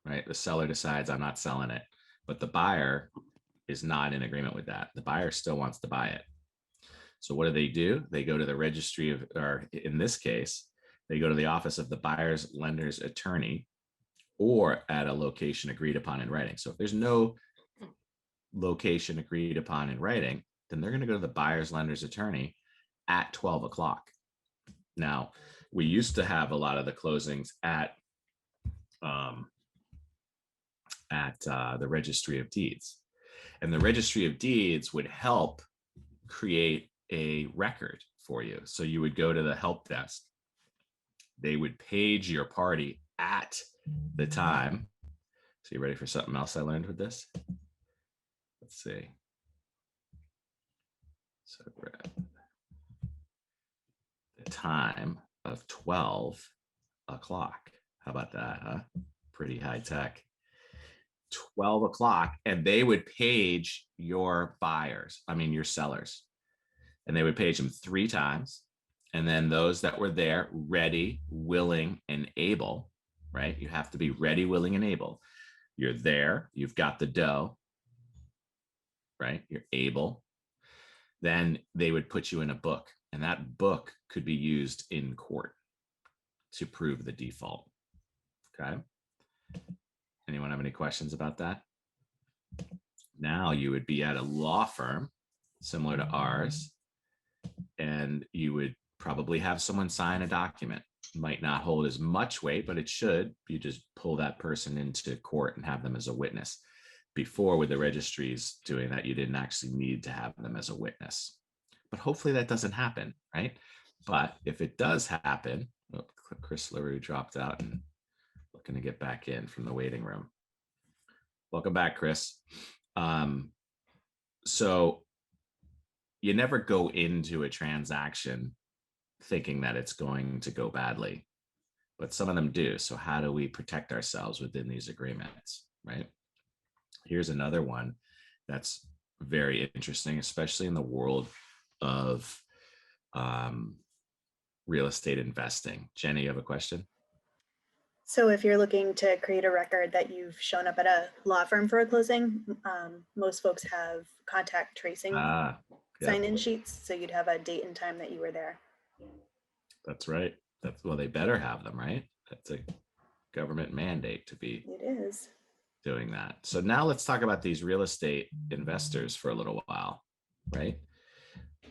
right? The seller decides I'm not selling it, but the buyer is not in agreement with that. The buyer still wants to buy it. So what do? They go to the registry of, or in this case, they go to the office of the buyer's lender's attorney, or at a location agreed upon in writing. So if there's no location agreed upon in writing, then they're going to go to the buyer's lender's attorney at 12 o'clock. Now, we used to have a lot of the closings at the registry of deeds, and the registry of deeds would help create a record for you. So you would go to the help desk. They would page your party at the time. So you ready for something else I learned with this? Let's see. So we're at the time of 12 o'clock. How about that, huh? Pretty high tech. 12 o'clock, and they would page your your sellers. And they would page them 3 times. And then those that were there, ready, willing, and able, right? You have to be ready, willing, and able. You're there, you've got the dough, right? You're able. Then they would put you in a book, and that book could be used in court to prove the default. Okay. Anyone have any questions about that? Now you would be at a law firm similar to ours, and you would probably have someone sign a document. Might not hold as much weight, but it should. You just pull that person into court and have them as a witness. Before, with the registries doing that, you didn't actually need to have them as a witness. But hopefully that doesn't happen, right? But if it does happen, Chris LaRue dropped out and looking to get back in from the waiting room. Welcome back, Chris. So you never go into a transaction thinking that it's going to go badly, but some of them do. So how do we protect ourselves within these agreements, right? Here's another one that's very interesting, especially in the world of real estate investing. Jenny, you have a question? So if you're looking to create a record that you've shown up at a law firm for a closing, most folks have contact tracing sign-in sheets. So you'd have a date and time that you were there. That's right. Well, they better have them, right? That's a government mandate to be doing that. So now let's talk about these real estate investors for a little while, right?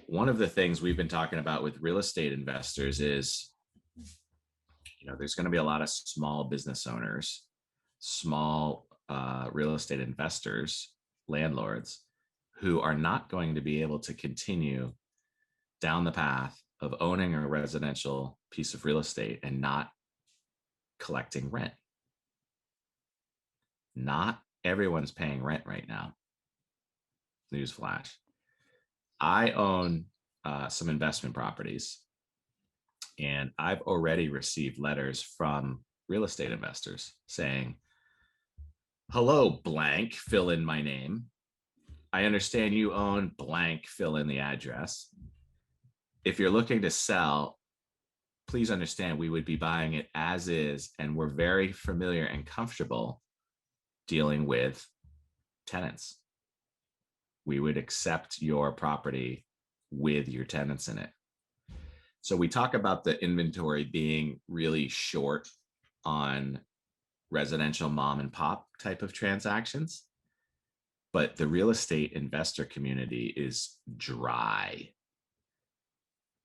One of the things we've been talking about with real estate investors is, there's going to be a lot of small business owners, small real estate investors, landlords, who are not going to be able to continue down the path of owning a residential piece of real estate and not collecting rent. Not everyone's paying rent right now. Newsflash. I own some investment properties, and I've already received letters from real estate investors saying, hello, blank, fill in my name. I understand you own blank, fill in the address. If you're looking to sell, please understand we would be buying it as is, and we're very familiar and comfortable dealing with tenants. We would accept your property with your tenants in it. So we talk about the inventory being really short on residential mom and pop type of transactions, but the real estate investor community is dry.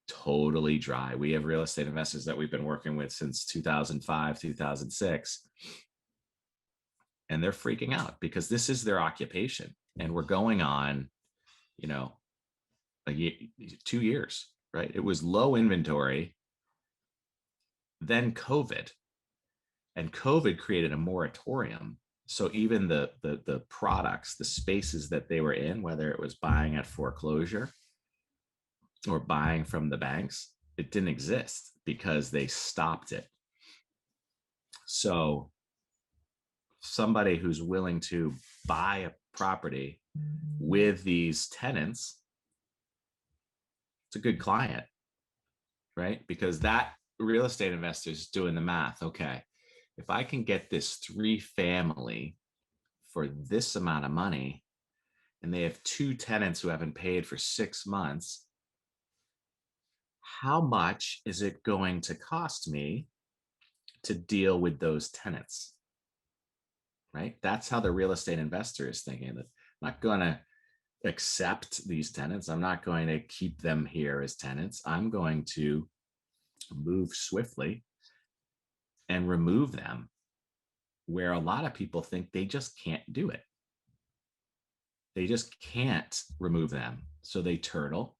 Totally dry. We have real estate investors that we've been working with since 2005, 2006. and they're freaking out because this is their occupation. And we're going on, a year, 2 years, right? It was low inventory, then COVID, and COVID created a moratorium. So even the products, the spaces that they were in, whether it was buying at foreclosure or buying from the banks, it didn't exist because they stopped it. So somebody who's willing to buy a property with these tenants, it's a good client, right? Because that real estate investor is doing the math. Okay, if I can get this 3-family for this amount of money, and they have 2 tenants who haven't paid for 6 months, how much is it going to cost me to deal with those tenants? Right? That's how the real estate investor is thinking. That I'm not going to accept these tenants. I'm not going to keep them here as tenants. I'm going to move swiftly and remove them, where a lot of people think they just can't do it. They just can't remove them. So they turtle,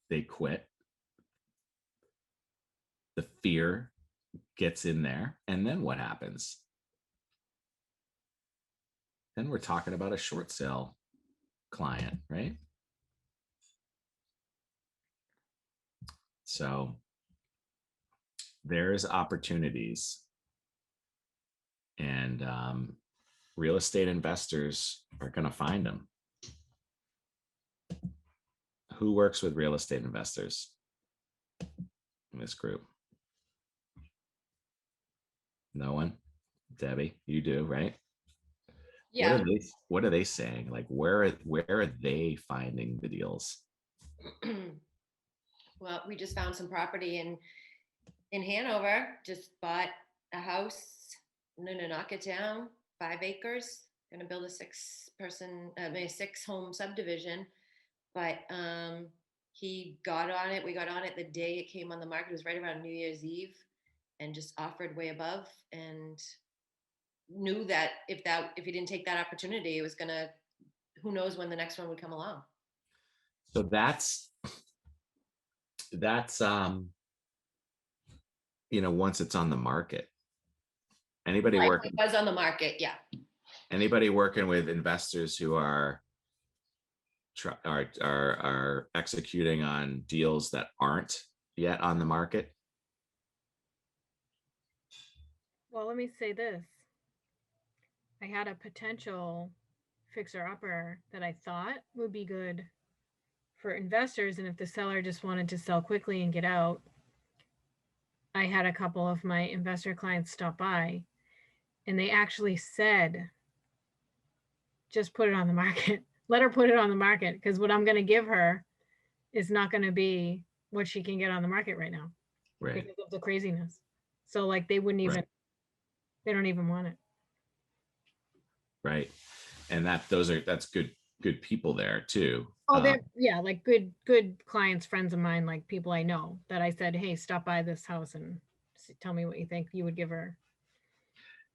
they quit. The fear gets in there. And then what happens? Then we're talking about a short sale client, right? So there's opportunities, and real estate investors are going to find them. Who works with real estate investors in this group? No one? Debbie, you do, right? Yeah. What are they saying? Like, where are they finding the deals? Well, we just found some property in Hanover. Just bought a house. I'm gonna knock it down, 5 acres. Gonna build a 6-home subdivision. But he got on it. We got on it the day it came on the market. It was right around New Year's Eve, and just offered way above, and knew that if he didn't take that opportunity, it was gonna, who knows when the next one would come along. So that's once it's on the market. Anybody Right, working? it was on the market, yeah. Anybody working with investors who are executing on deals that aren't yet on the market? Well, let me say this. I had a potential fixer-upper that I thought would be good for investors, and if the seller just wanted to sell quickly and get out, I had a couple of my investor clients stop by, and they actually said, just put it on the market. Let her put it on the market, because what I'm going to give her is not going to be what she can get on the market right now, Right. because of the craziness. So like they wouldn't even, they don't even want it. Right. And that's good people there too. Oh, they're like good clients, friends of mine, like people I know that I said, hey, stop by this house and tell me what you think you would give her.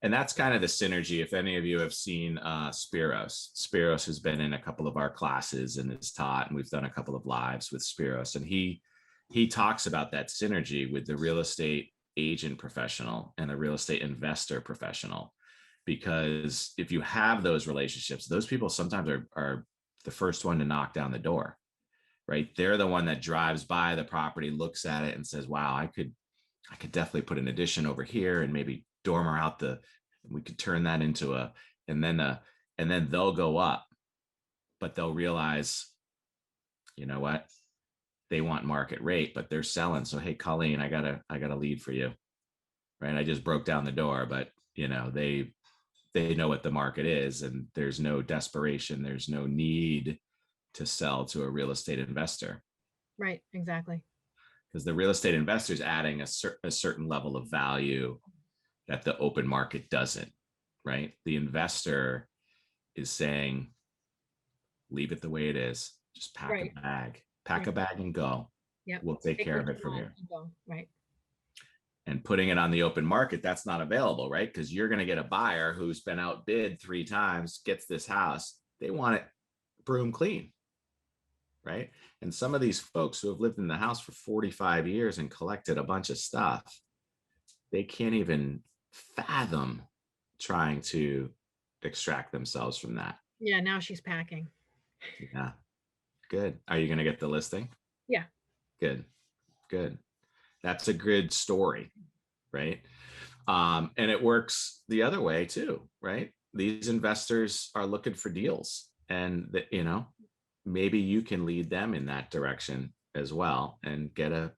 And that's kind of the synergy. If any of you have seen Spiros has been in a couple of our classes and is taught, and we've done a couple of lives with Spiros, and he talks about that synergy with the real estate agent professional and the real estate investor professional. Because if you have those relationships, those people sometimes are the first one to knock down the door, right? They're the one that drives by the property, looks at it and says, wow, I could definitely put an addition over here and maybe dormer out we could turn that into and then they'll go up, but they'll realize, you know what? They want market rate, but they're selling. So, hey, Colleen, I got a lead for you, right? I just broke down the door, but they know what the market is, and there's no desperation. There's no need to sell to a real estate investor. Right, exactly. Because the real estate investor is adding a certain level of value that the open market doesn't, right? The investor is saying, leave it the way it is. Just pack a bag, a bag and go. Yep. We'll take care of it from here. Right. and putting it on the open market, that's not available, right? Because you're going to get a buyer who's been outbid 3 times, gets this house. They want it broom clean, right? And some of these folks who have lived in the house for 45 years and collected a bunch of stuff, they can't even fathom trying to extract themselves from that. Yeah, now she's packing. Yeah. Good. Are you going to get the listing? Yeah. Good. Good. That's a good story, right? And it works the other way too, right? These investors are looking for deals, and that, you know, maybe you can lead them in that direction as well and get a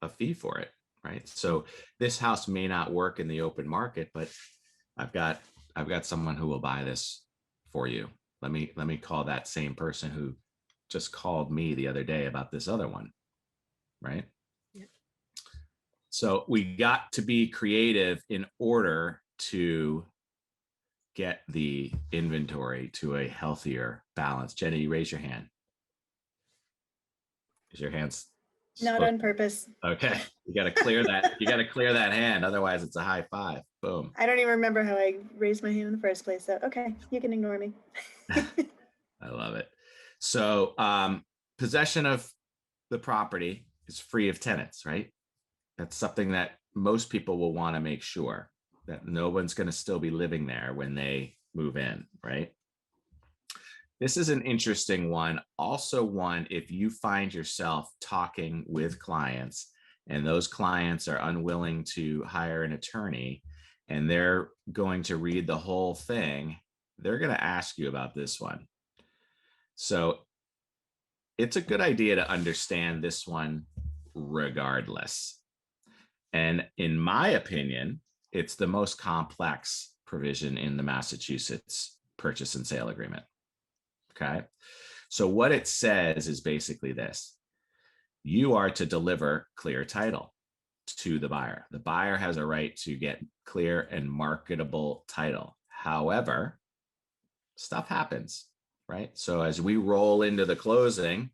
fee for it, right? So this house may not work in the open market, but I've got someone who will buy this for you. Let me call that same person who just called me the other day about this other one, right? Yep. So we got to be creative in order to get the inventory to a healthier balance. Jenny, you raise your hand. Is your hands Not on purpose. Okay, you got to clear that. You got to clear that hand, otherwise it's a high five. Boom. I don't even remember how I raised my hand in the first place. So, okay, you can ignore me. I love it. So possession of the property is free of tenants, right? That's something that most people will want to make sure that no one's going to still be living there when they move in, right? This is an interesting one. Also one, if you find yourself talking with clients and those clients are unwilling to hire an attorney and they're going to read the whole thing, they're going to ask you about this one. So it's a good idea to understand this one regardless. And in my opinion, it's the most complex provision in the Massachusetts purchase and sale agreement. Okay. So what it says is basically this: you are to deliver clear title to the buyer. The buyer has a right to get clear and marketable title. However, stuff happens, right? So as we roll into the closing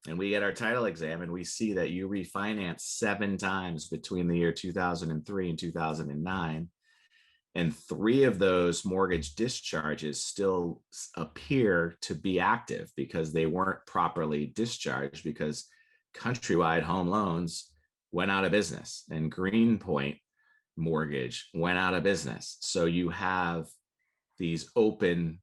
and we get our title exam and we see that you refinanced 7 times between the year 2003 and 2009, and 3 of those mortgage discharges still appear to be active because they weren't properly discharged because Countrywide Home Loans went out of business and Greenpoint Mortgage went out of business. So you have these open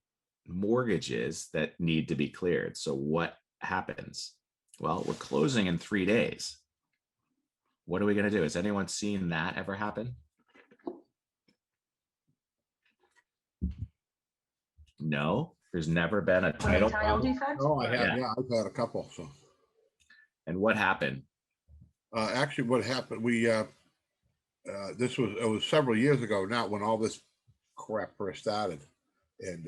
mortgages that need to be cleared. So what happens? Well, we're closing in 3 days. What are we going to do? Has anyone seen that ever happen? No, there's never been a title defect? Oh, I have, yeah, I've had a couple, so. And what happened? Actually, what happened, it was several years ago now when all this crap first started. And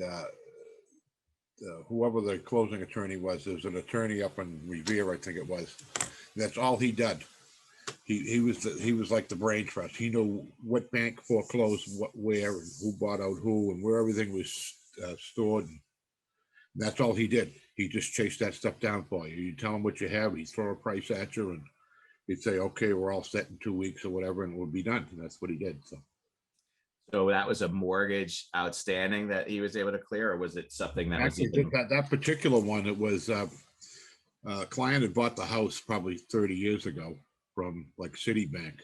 whoever the closing attorney was, there was an attorney up in Revere, I think it was. That's all he did. He was like the brain trust. He knew what bank foreclosed where and who bought out who and where everything was stored. And that's all he did. He just chased that stuff down for you. You tell him what you have, he'd throw a price at you, and he'd say, "Okay, we're all set in 2 weeks or whatever," and it would be done. And that's what he did. So that was a mortgage outstanding that he was able to clear, or was it something that actually was even... that particular one? It was a client had bought the house probably 30 years ago from like Citibank.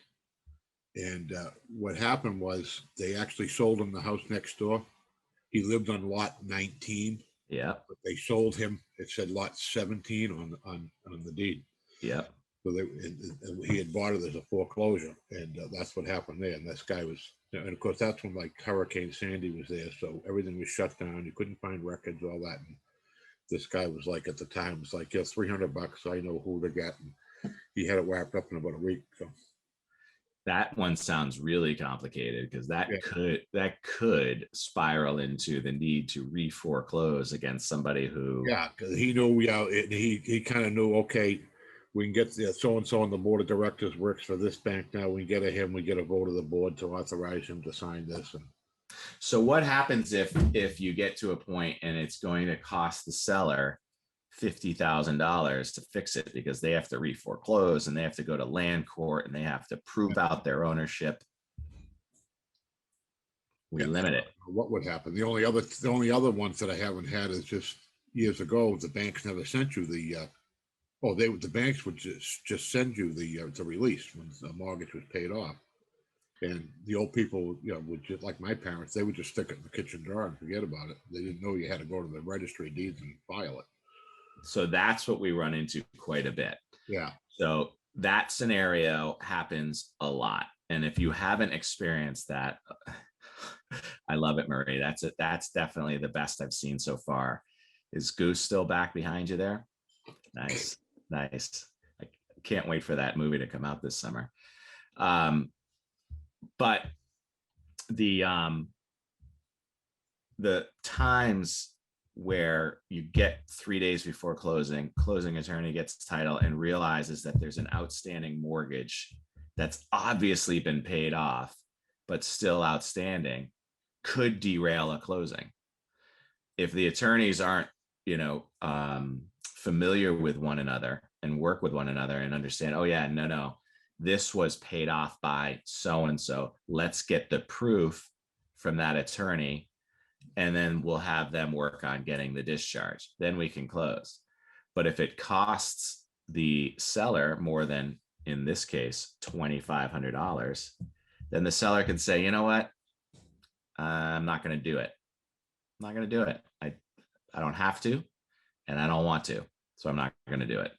And what happened was they actually sold him the house next door. He lived on lot 19. Yeah. But they sold him, it said lot 17 on the deed. Yeah. So and he had bought it as a foreclosure. And that's what happened there. And this guy was, and of course, that's when like Hurricane Sandy was there. So everything was shut down. You couldn't find records, all that. And this guy was like, at the time, was like, yeah, $300. I know who to get. And he had it wrapped up in about a week. So that one sounds really complicated because that could spiral into the need to re-foreclose against somebody who... Yeah, because he knew, he kind of knew, okay, we can get the so-and-so on the board of directors works for this bank now. We get him, we get a vote of the board to authorize him to sign this. And so what happens if you get to a point and it's going to cost the seller $50,000 to fix it because they have to re-foreclose and they have to go to land court and they have to prove out their ownership. We limit it. What would happen? The only other ones that I haven't had is just years ago, the banks never sent you the, the banks would just send you the release when the mortgage was paid off. And the old people, would just, like my parents, they would just stick it in the kitchen drawer and forget about it. They didn't know you had to go to the registry of deeds and file it. So that's what we run into quite a bit. Yeah. So that scenario happens a lot. And if you haven't experienced that, I love it, Marie. That's definitely the best I've seen so far. Is Goose still back behind you there? Nice. I can't wait for that movie to come out this summer. But the times where you get 3 days before closing attorney gets title and realizes that there's an outstanding mortgage that's obviously been paid off, but still outstanding, could derail a closing. If the attorneys aren't, familiar with one another and work with one another and understand, oh yeah, no, this was paid off by so-and-so. Let's get the proof from that attorney, and then we'll have them work on getting the discharge. Then we can close. But if it costs the seller more than, in this case, $2,500, then the seller can say, you know what? I'm not going to do it. I'm not going to do it. I don't have to, and I don't want to. So I'm not going to do it.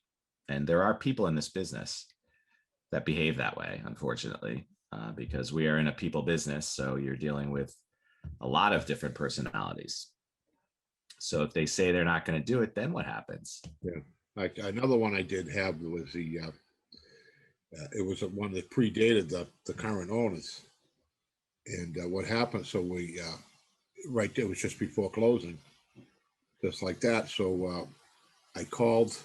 And there are people in this business that behave that way, unfortunately, because we are in a people business. So you're dealing with a lot of different personalities. So if they say they're not going to do it, then what happens? Yeah. Like another one I did have was it was one that predated the current owners. And what happened, so we, right there, it was just before closing, just like that. So I called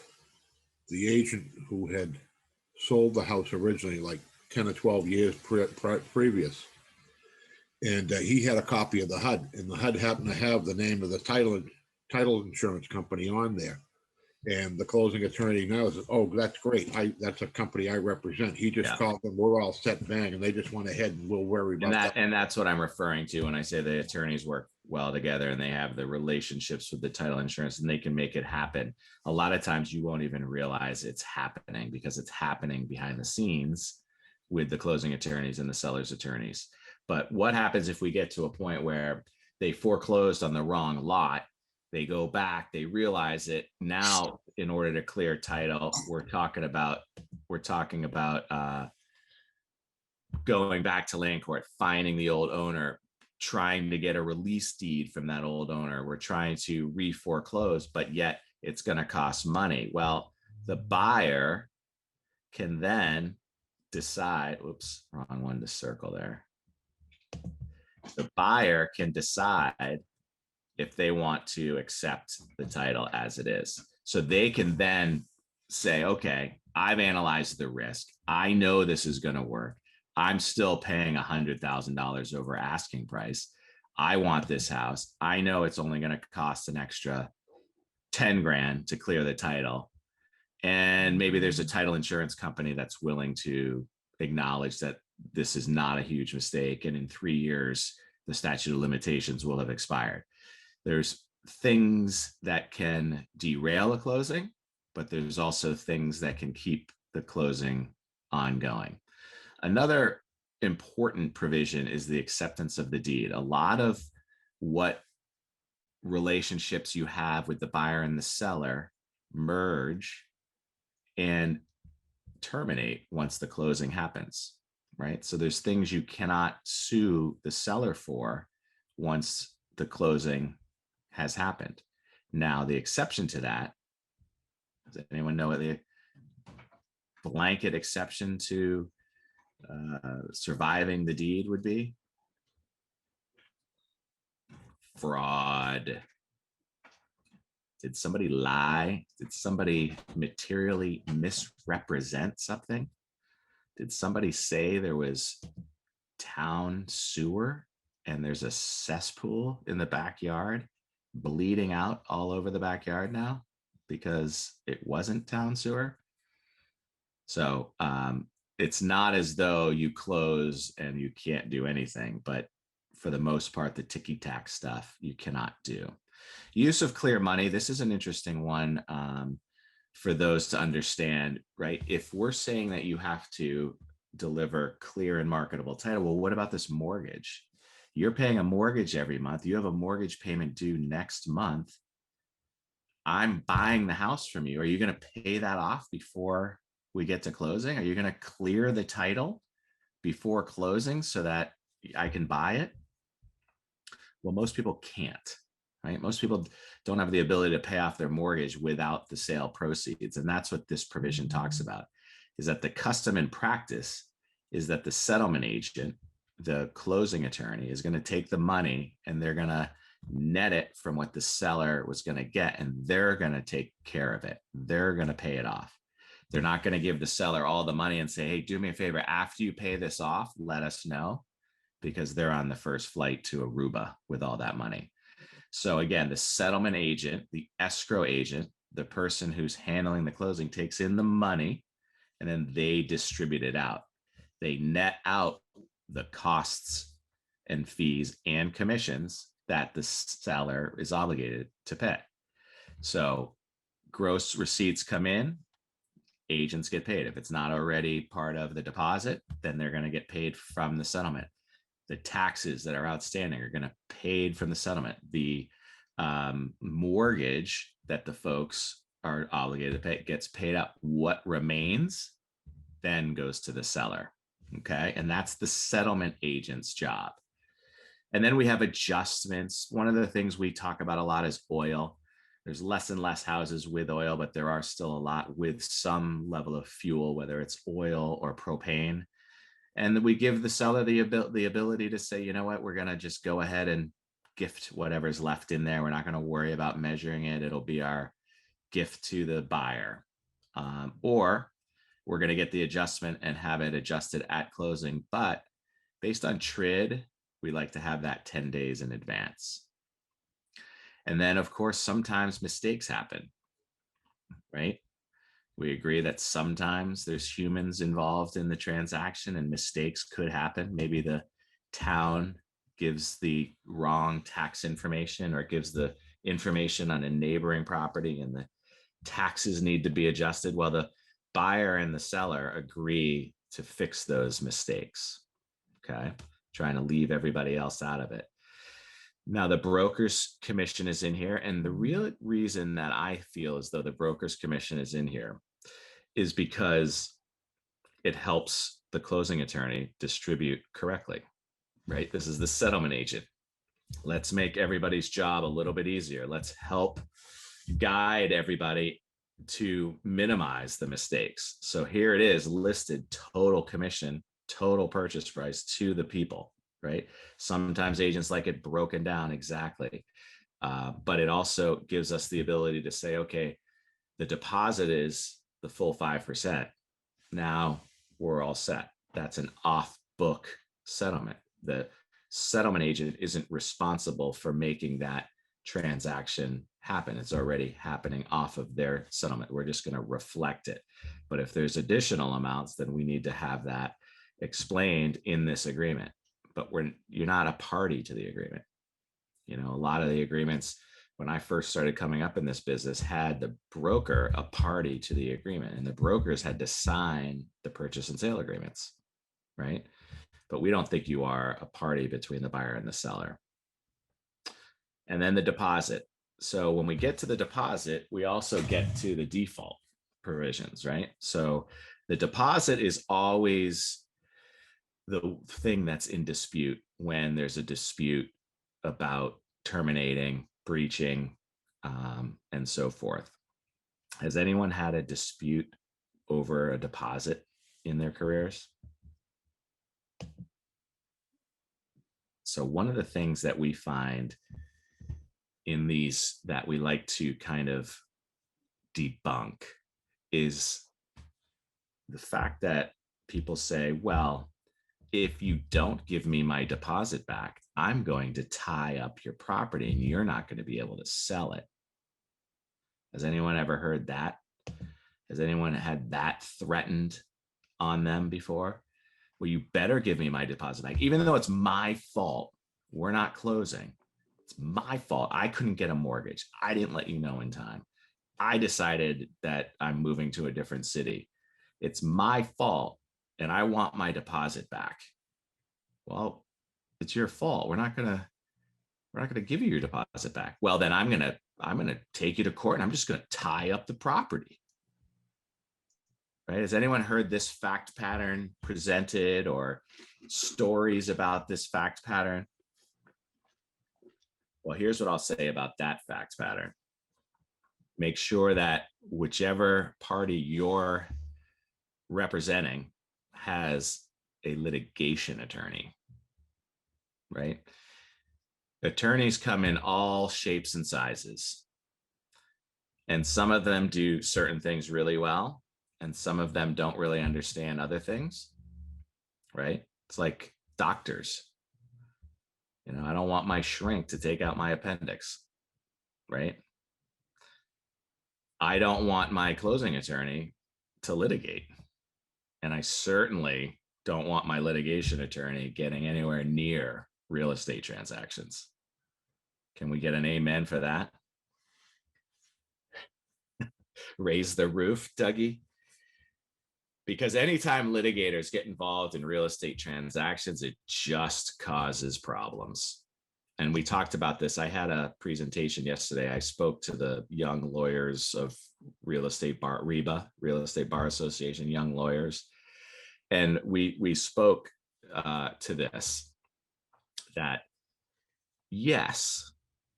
the agent who had sold the house originally, like 10 or 12 years previous. And he had a copy of the HUD, and the HUD happened to have the name of the title insurance company on there. And the closing attorney now says, oh, that's great. That's a company I represent. He just called them. We're all set, bang. And they just went ahead and we'll worry about that. And that's what I'm referring to when I say the attorneys work well together and they have the relationships with the title insurance and they can make it happen. A lot of times you won't even realize it's happening because it's happening behind the scenes with the closing attorneys and the seller's attorneys. But what happens if we get to a point where they foreclosed on the wrong lot? They go back, they realize it. Now, in order to clear title, we're talking about going back to land court, finding the old owner, trying to get a release deed from that old owner. We're trying to re-foreclose, but yet it's going to cost money. Well, the buyer can then decide, whoops, wrong one to circle there. The buyer can decide if they want to accept the title as it is. So they can then say, okay, I've analyzed the risk. I know this is going to work. I'm still paying $100,000 over asking price. I want this house. I know it's only going to cost an extra 10 grand to clear the title. And maybe there's a title insurance company that's willing to acknowledge that this is not a huge mistake. And in 3 years, the statute of limitations will have expired. There's things that can derail a closing, but there's also things that can keep the closing ongoing. Another important provision is the acceptance of the deed. A lot of what relationships you have with the buyer and the seller merge and terminate once the closing happens, right? So there's things you cannot sue the seller for once the closing has happened. Now, the exception to that, does anyone know what the blanket exception to surviving the deed would be? Fraud. Did somebody lie? Did somebody materially misrepresent something? Did somebody say there was town sewer and there's a cesspool in the backyard bleeding out all over the backyard now? because it wasn't town sewer. So it's not as though you close and you can't do anything, but for the most part, the ticky-tack stuff you cannot do. Use of clear money. This is an interesting one for those to understand, right? If we're saying that you have to deliver clear and marketable title, well, what about this mortgage? You're paying a mortgage every month. You have a mortgage payment due next month. I'm buying the house from you. Are you going to pay that off before we get to closing? Are you going to clear the title before closing so that I can buy it? Well, most people can't, right? Most people don't have the ability to pay off their mortgage without the sale proceeds. And that's what this provision talks about, is that the custom and practice is that the settlement agent, the closing attorney, is going to take the money and they're going to net it from what the seller was going to get, and they're going to take care of it. They're going to pay it off. They're not going to give the seller all the money and say, hey, do me a favor, after you pay this off, let us know, because they're on the first flight to Aruba with all that money. So again, the settlement agent, the escrow agent, the person who's handling the closing, takes in the money and then they distribute it out. They net out the costs and fees and commissions that the seller is obligated to pay. So gross receipts come in, agents get paid. If it's not already part of the deposit, then they're going to get paid from the settlement. The taxes that are outstanding are going to be paid from the settlement. The mortgage that the folks are obligated to pay gets paid up. What remains then goes to the seller. Okay. And that's the settlement agent's job. And then we have adjustments. One of the things we talk about a lot is oil. There's less and less houses with oil, but there are still a lot with some level of fuel, whether it's oil or propane. And we give the seller the ability to say, you know what, we're going to just go ahead and gift whatever's left in there. We're not going to worry about measuring it. It'll be our gift to the buyer. Or we're going to get the adjustment and have it adjusted at closing. But based on TRID, we like to have that 10 days in advance. And then, of course, sometimes mistakes happen, right? We agree that sometimes there's humans involved in the transaction and mistakes could happen. Maybe the town gives the wrong tax information or gives the information on a neighboring property and the taxes need to be adjusted. Well, the buyer and the seller agree to fix those mistakes, okay? Trying to leave everybody else out of it. Now, the broker's commission is in here. And the real reason that I feel as though the broker's commission is in here is because it helps the closing attorney distribute correctly, right? This is the settlement agent. Let's make everybody's job a little bit easier. Let's help guide everybody to minimize the mistakes. So here it is listed, total commission, total purchase price to the people, right? Sometimes agents like it broken down exactly, but it also gives us the ability to say, okay, the deposit is the full 5%. Now we're all set. That's an off-book settlement. The settlement agent isn't responsible for making that transaction happen. It's already happening off of their settlement. We're just going to reflect it. But if there's additional amounts, then we need to have that explained in this agreement. But you're not a party to the agreement. You know, a lot of the agreements when I first started coming up in this business had the broker a party to the agreement, and the brokers had to sign the purchase and sale agreements, right? But we don't think you are a party between the buyer and the seller. And then the deposit. So when we get to the deposit, we also get to the default provisions, right? So the deposit is always the thing that's in dispute when there's a dispute about terminating, breaching, and so forth. Has anyone had a dispute over a deposit in their careers? So one of the things that we find in these that we like to kind of debunk is the fact that people say, well, if you don't give me my deposit back, I'm going to tie up your property and you're not going to be able to sell it. Has anyone ever heard that? Has anyone had that threatened on them before? Well, you better give me my deposit back, even though it's my fault. We're not closing. It's my fault. I couldn't get a mortgage. I didn't let you know in time. I decided that I'm moving to a different city. It's my fault, and I want my deposit back. Well, it's your fault. We're not gonna give you your deposit back. Well, then I'm gonna take you to court, and I'm just gonna tie up the property. Right? Has anyone heard this fact pattern presented or stories about this fact pattern? Well, here's what I'll say about that fact pattern. Make sure that whichever party you're representing has a litigation attorney, right? Attorneys come in all shapes and sizes. And some of them do certain things really well, and some of them don't really understand other things, right? It's like doctors. You know, I don't want my shrink to take out my appendix, right? I don't want my closing attorney to litigate. And I certainly don't want my litigation attorney getting anywhere near real estate transactions. Can we get an amen for that? Raise the roof, Dougie. Because anytime litigators get involved in real estate transactions, it just causes problems. And we talked about this. I had a presentation yesterday. I spoke to the young lawyers of real estate bar, REBA, Real Estate Bar Association, young lawyers. And we spoke to this, that yes,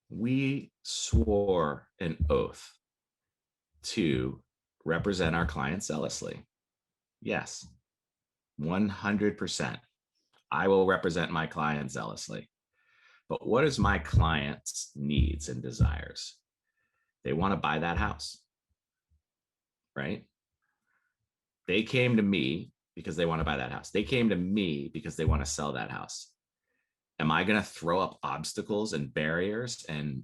we swore an oath to represent our clients zealously. Yes, 100%. I will represent my client zealously. But what is my client's needs and desires? They want to buy that house, right? They came to me because they want to buy that house. They came to me because they want to sell that house. Am I going to throw up obstacles and barriers and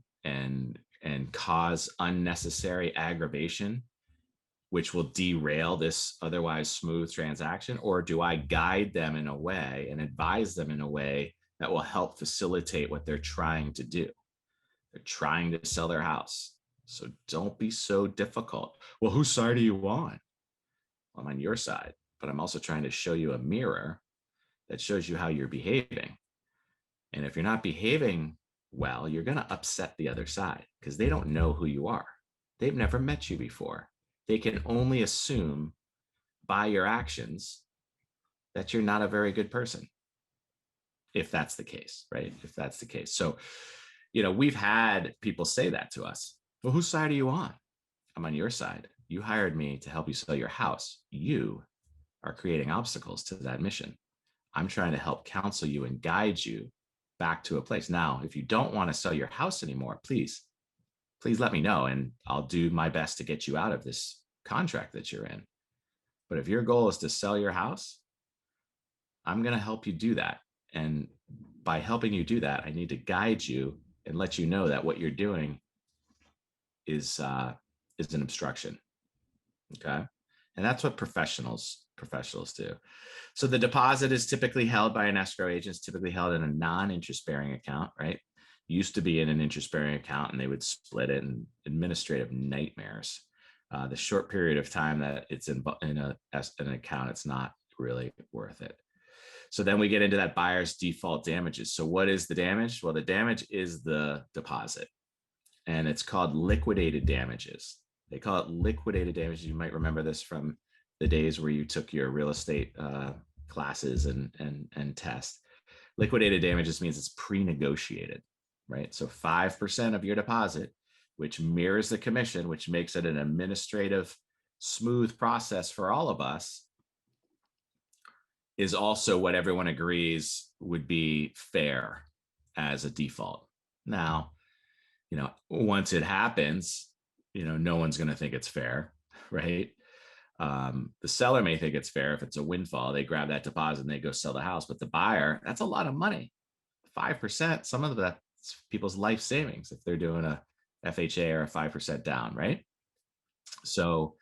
cause unnecessary aggravation, which will derail this otherwise smooth transaction? Or do I guide them in a way and advise them in a way that will help facilitate what they're trying to do? They're trying to sell their house. So don't be so difficult. Well, whose side are you on? I'm on your side, but I'm also trying to show you a mirror that shows you how you're behaving. And if you're not behaving well, you're going to upset the other side because they don't know who you are. They've never met you before. They can only assume by your actions that you're not a very good person. If that's the case, right? If that's the case. So, you know, we've had people say that to us. Well, whose side are you on? I'm on your side. You hired me to help you sell your house. You are creating obstacles to that mission. I'm trying to help counsel you and guide you back to a place. Now, if you don't want to sell your house anymore, please let me know, and I'll do my best to get you out of this contract that you're in. But if your goal is to sell your house, I'm going to help you do that. And by helping you do that, I need to guide you and let you know that what you're doing is an obstruction. Okay. And that's what professionals do. So the deposit is typically held by an escrow agent, it's typically held in a non-interest bearing account, right? Used to be in an interest bearing account, and they would split it, and administrative nightmares. The short period of time that it's in an account, it's not really worth it. So then we get into that buyer's default damages. So what is the damage? Well, the damage is the deposit, and it's called liquidated damages. They call it liquidated damages. You might remember this from the days where you took your real estate classes and tests. Liquidated damages means it's pre-negotiated, right? So 5% of your deposit, which mirrors the commission, which makes it an administrative smooth process for all of us, is also what everyone agrees would be fair as a default. Now, you know, once it happens, you know, no one's going to think it's fair, right? The seller may think it's fair if it's a windfall. They grab that deposit and they go sell the house. But the buyer, that's a lot of money. 5%, some of that's people's life savings if they're doing a FHA or a 5% down, right? So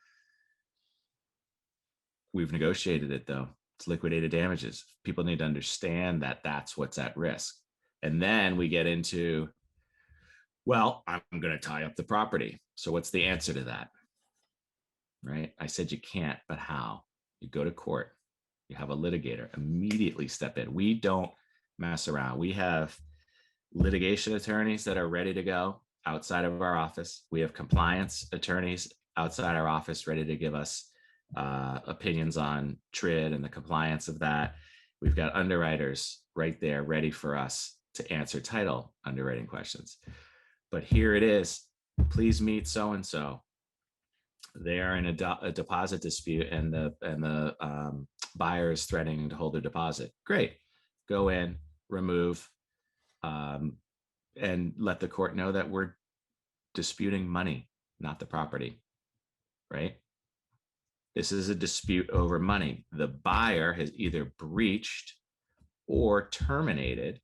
we've negotiated it though. It's liquidated damages. People need to understand that that's what's at risk. And then we get into, well, I'm going to tie up the property. So what's the answer to that? Right? I said you can't, but how? You go to court. You have a litigator immediately step in. We don't mess around. We have litigation attorneys that are ready to go outside of our office. We have compliance attorneys outside our office ready to give us opinions on TRID and the compliance of that. We've got underwriters right there ready for us to answer title underwriting questions. But here it is. Please meet so-and-so. They are in a deposit dispute, and the buyer is threatening to hold their deposit. Great. Go in, remove, and let the court know that we're disputing money, not the property, right? This is a dispute over money. The buyer has either breached or terminated,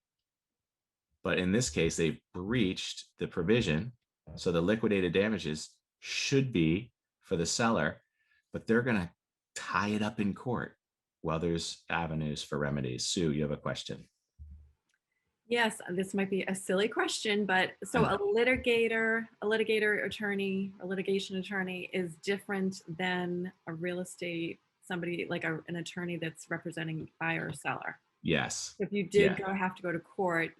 but in this case, they've breached the provision. So the liquidated damages should be for the seller, but they're going to tie it up in court while there's avenues for remedies. Sue, you have a question. Yes, this might be a silly question, but so a litigator attorney, a litigation attorney is different than a real estate, somebody like an attorney that's representing buyer or seller. Yes. If you did have to go to court,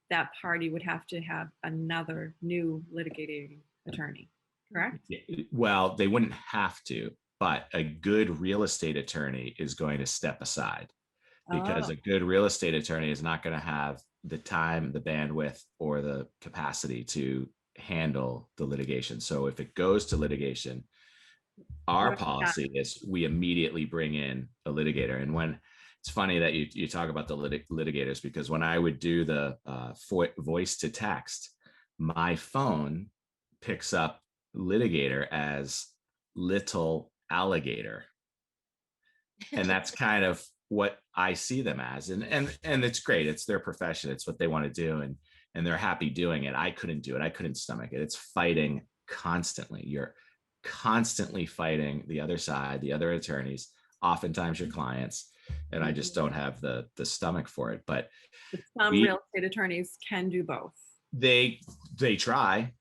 that party would have to have another new litigating attorney, correct? Well, they wouldn't have to, but a good real estate attorney is going to step aside, because a good real estate attorney is not going to have the time, the bandwidth, or the capacity to handle the litigation. So if it goes to litigation, our policy is we immediately bring in a litigator. And when it's funny that you talk about the litigators, because when I would do the voice to text, my phone picks up litigator as little alligator. And that's kind of what I see them as. And it's great. It's their profession. It's what they want to do. And they're happy doing it. I couldn't do it. I couldn't stomach it. It's fighting constantly. You're constantly fighting the other side, the other attorneys, oftentimes your clients. And I just don't have the stomach for it. But some real estate attorneys can do both. They try.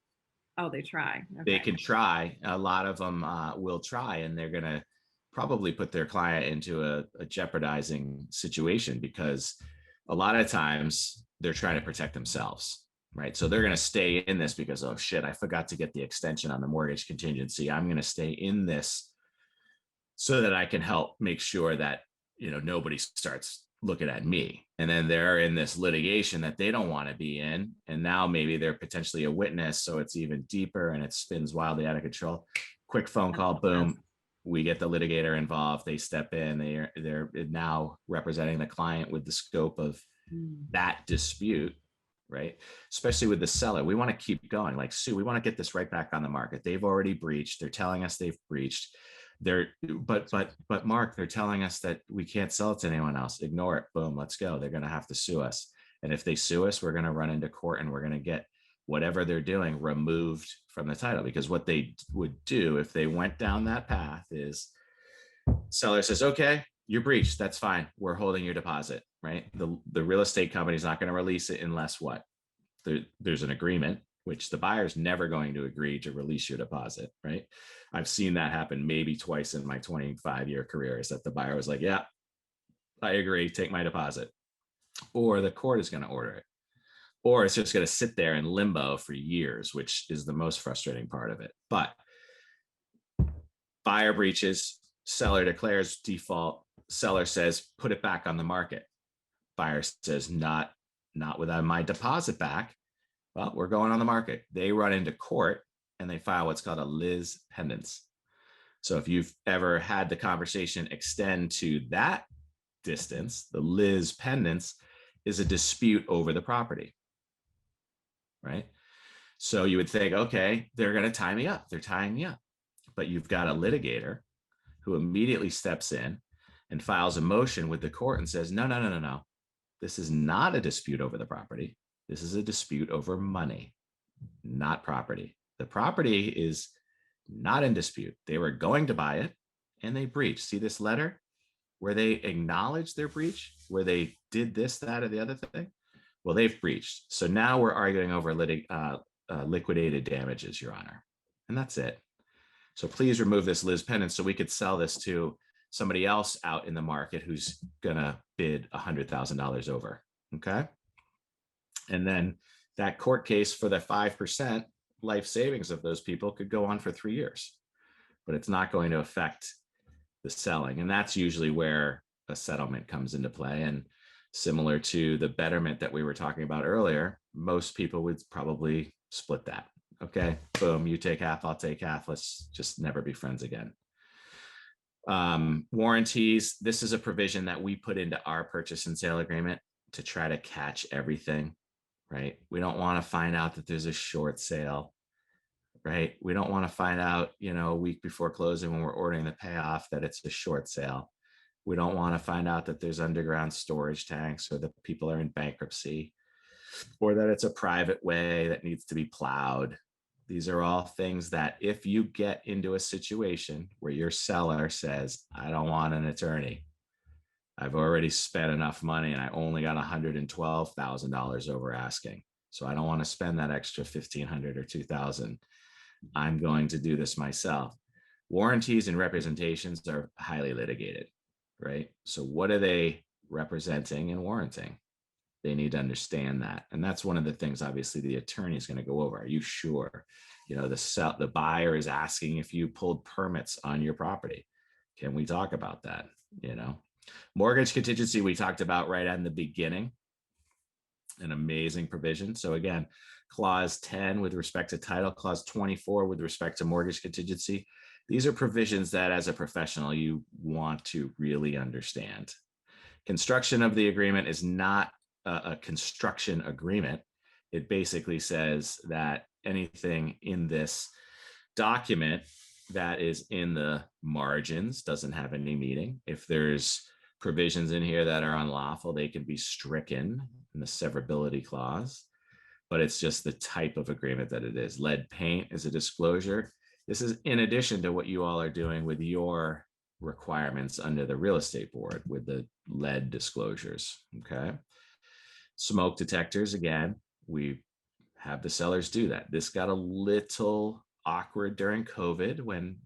Oh, they try. Okay. They can try. A lot of them will try, and they're going to probably put their client into a jeopardizing situation, because a lot of times they're trying to protect themselves, right? So they're going to stay in this because, oh shit, I forgot to get the extension on the mortgage contingency. I'm going to stay in this so that I can help make sure that, nobody starts looking at me. And then they're in this litigation that they don't want to be in. And now maybe they're potentially a witness. So it's even deeper and it spins wildly out of control. Quick phone call, boom. We get the litigator involved. They step in. They're now representing the client with the scope of that dispute, right? Especially with the seller. We want to keep going. Like, Sue, we want to get this right back on the market. They've already breached. They're telling us they've breached. But Mark, they're telling us that we can't sell it to anyone else. Ignore it. Boom, let's go. They're going to have to sue us. And if they sue us, we're going to run into court and we're going to get whatever they're doing removed from the title. Because what they would do if they went down that path is seller says, okay, you're breached. That's fine. We're holding your deposit, right? The real estate company is not going to release it unless what? There's an agreement, which the buyer's never going to agree to release your deposit, right? I've seen that happen maybe twice in my 25-year career, is that the buyer was like, yeah, I agree, take my deposit. Or the court is going to order it. Or it's just going to sit there in limbo for years, which is the most frustrating part of it. But buyer breaches, seller declares default, seller says, put it back on the market. Buyer says, not without my deposit back. Well, we're going on the market. They run into court and they file what's called a lis pendens. So if you've ever had the conversation extend to that distance, the lis pendens is a dispute over the property, right? So you would think, okay, they're going to tie me up. They're tying me up. But you've got a litigator who immediately steps in and files a motion with the court and says, no. This is not a dispute over the property. This is a dispute over money, not property. The property is not in dispute. They were going to buy it and they breached. See this letter where they acknowledged their breach, where they did this, that, or the other thing? Well, they've breached. So now we're arguing over liquidated damages, Your Honor. And that's it. So please remove this Liz pendant so we could sell this to somebody else out in the market who's gonna bid $100,000 over, okay? And then that court case for the 5% life savings of those people could go on for 3 years, but it's not going to affect the selling. And that's usually where a settlement comes into play. And similar to the betterment that we were talking about earlier, most people would probably split that. Okay, boom, you take half, I'll take half. Let's just never be friends again. Warranties. This is a provision that we put into our purchase and sale agreement to try to catch everything, right? We don't want to find out that there's a short sale, right? We don't want to find out, a week before closing when we're ordering the payoff that it's a short sale. We don't want to find out that there's underground storage tanks or that people are in bankruptcy or that it's a private way that needs to be plowed. These are all things that if you get into a situation where your seller says, I don't want an attorney, I've already spent enough money and I only got $112,000 over asking, so I don't want to spend that extra $1,500 or $2,000. I'm going to do this myself. Warranties and representations are highly litigated, right? So what are they representing and warranting? They need to understand that. And that's one of the things, obviously, the attorney is going to go over. Are you sure? The buyer is asking if you pulled permits on your property. Can we talk about that? Mortgage contingency, we talked about right in the beginning. An amazing provision. So again, clause 10 with respect to title, clause 24 with respect to mortgage contingency. These are provisions that as a professional, you want to really understand. Construction of the agreement is not a construction agreement. It basically says that anything in this document that is in the margins doesn't have any meaning. If there's provisions in here that are unlawful, they can be stricken in the severability clause, but it's just the type of agreement that it is. Lead paint is a disclosure. This is in addition to what you all are doing with your requirements under the real estate board with the lead disclosures, okay? Smoke detectors, again, we have the sellers do that. This got a little awkward during COVID when,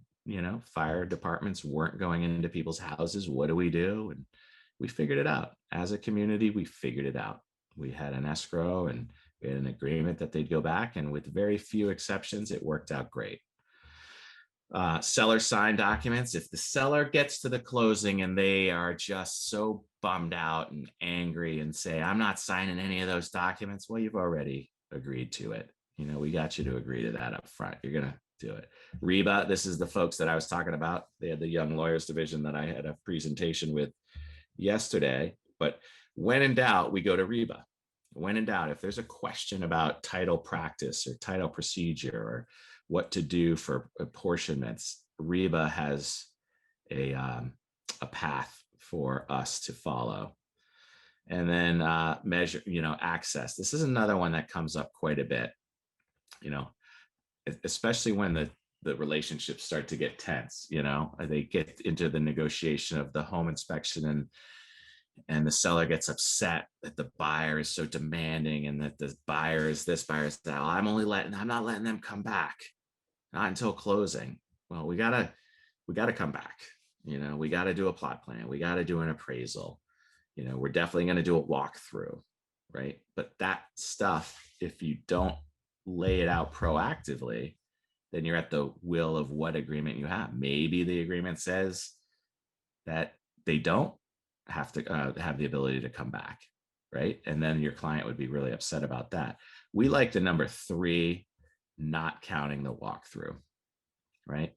fire departments weren't going into people's houses. What do we do? And we figured it out. As a community, we figured it out. We had an escrow and we had an agreement that they'd go back, and with very few exceptions, it worked out great. Seller signed documents. If the seller gets to the closing and they are just so bummed out and angry and say, I'm not signing any of those documents, well, you've already agreed to it. We got you to agree to that up front. You're going to do it. REBA, this is the folks that I was talking about. They had the Young Lawyers Division that I had a presentation with yesterday. But when in doubt, we go to REBA. When in doubt, if there's a question about title practice or title procedure or what to do for apportionments, REBA has a path for us to follow. And then measure, access. This is another one that comes up quite a bit, especially when the relationships start to get tense, they get into the negotiation of the home inspection and the seller gets upset that the buyer is so demanding and that the buyer is this, buyer is that. I'm not letting them come back, not until closing. Well, we gotta come back. We gotta do a plot plan. We gotta do an appraisal. We're definitely going to do a walkthrough, right? But that stuff, if you don't lay it out proactively, then you're at the will of what agreement you have. Maybe the agreement says that they don't have to have the ability to come back, right? And then your client would be really upset about that. We like the number 3, not counting the walkthrough, right?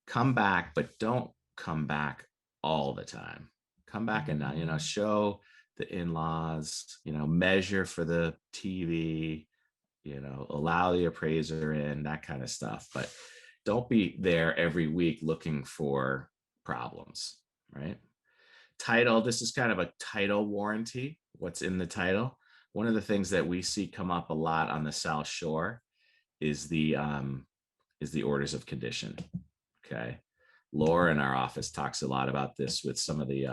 Come back, but don't come back all the time. Come back and, show the in-laws, measure for the TV, allow the appraiser in, that kind of stuff. But don't be there every week looking for problems, right? Title, this is kind of a title warranty. What's in the title? One of the things that we see come up a lot on the South Shore is the is the orders of condition. Okay. Laura in our office talks a lot about this with some of the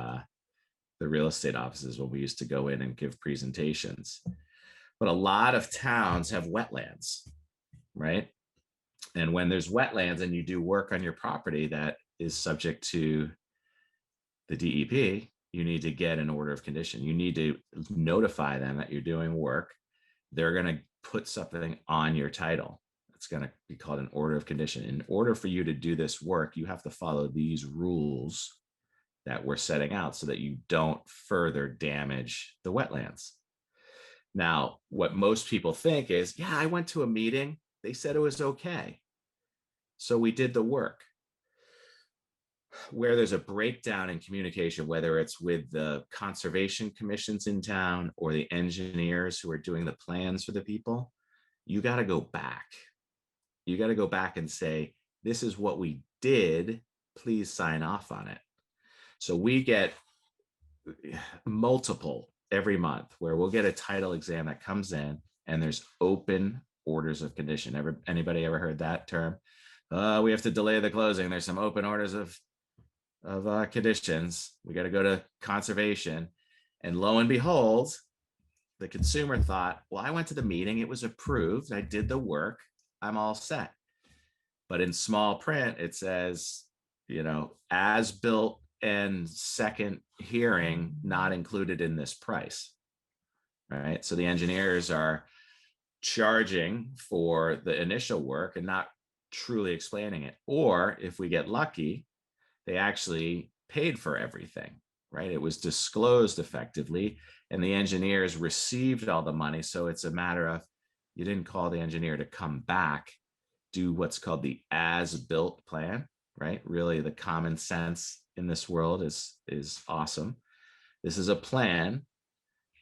real estate offices when we used to go in and give presentations. But a lot of towns have wetlands, right? And when there's wetlands and you do work on your property that is subject to the DEP, you need to get an order of condition. You need to notify them that you're doing work. They're going to put something on your title. It's going to be called an order of condition. In order for you to do this work, you have to follow these rules that we're setting out so that you don't further damage the wetlands. Now, what most people think is, yeah, I went to a meeting. They said it was okay. So we did the work. Where there's a breakdown in communication, whether it's with the conservation commissions in town or the engineers who are doing the plans for the people, you got to go back. You got to go back and say, this is what we did. Please sign off on it. So we get multiple every month where we'll get a title exam that comes in and there's open orders of condition. Anybody ever heard that term? We have to delay the closing. There's some open orders of conditions. We got to go to conservation. And lo and behold, the consumer thought, well, I went to the meeting. It was approved. I did the work. I'm all set. But in small print, it says, as built and second hearing not included in this price. Right. So the engineers are charging for the initial work and not truly explaining it. Or if we get lucky, they actually paid for everything, right? It was disclosed effectively and the engineers received all the money. So it's a matter of, you didn't call the engineer to come back, do what's called the as-built plan, right? Really the common sense in this world is awesome. This is a plan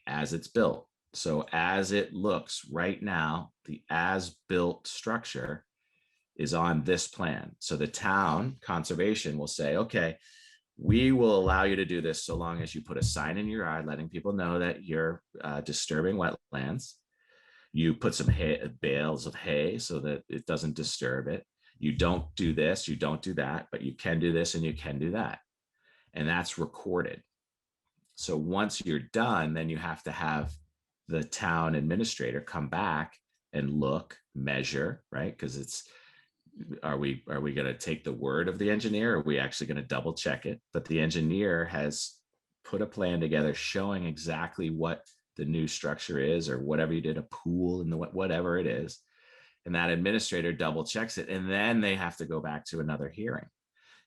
as it's built. So as it looks right now, the as-built structure is on this plan. So the town conservation will say, okay, we will allow you to do this so long as you put a sign in your yard letting people know that you're disturbing wetlands. You put some bales of hay so that it doesn't disturb it. You don't do this, you don't do that, but you can do this and you can do that. And that's recorded. So once you're done, then you have to have the town administrator come back and look, measure, right? Because it's, are we going to take the word of the engineer? Or are we actually going to double check it? But the engineer has put a plan together showing exactly what the new structure is, or whatever you did, a pool and whatever it is. And that administrator double checks it. And then they have to go back to another hearing.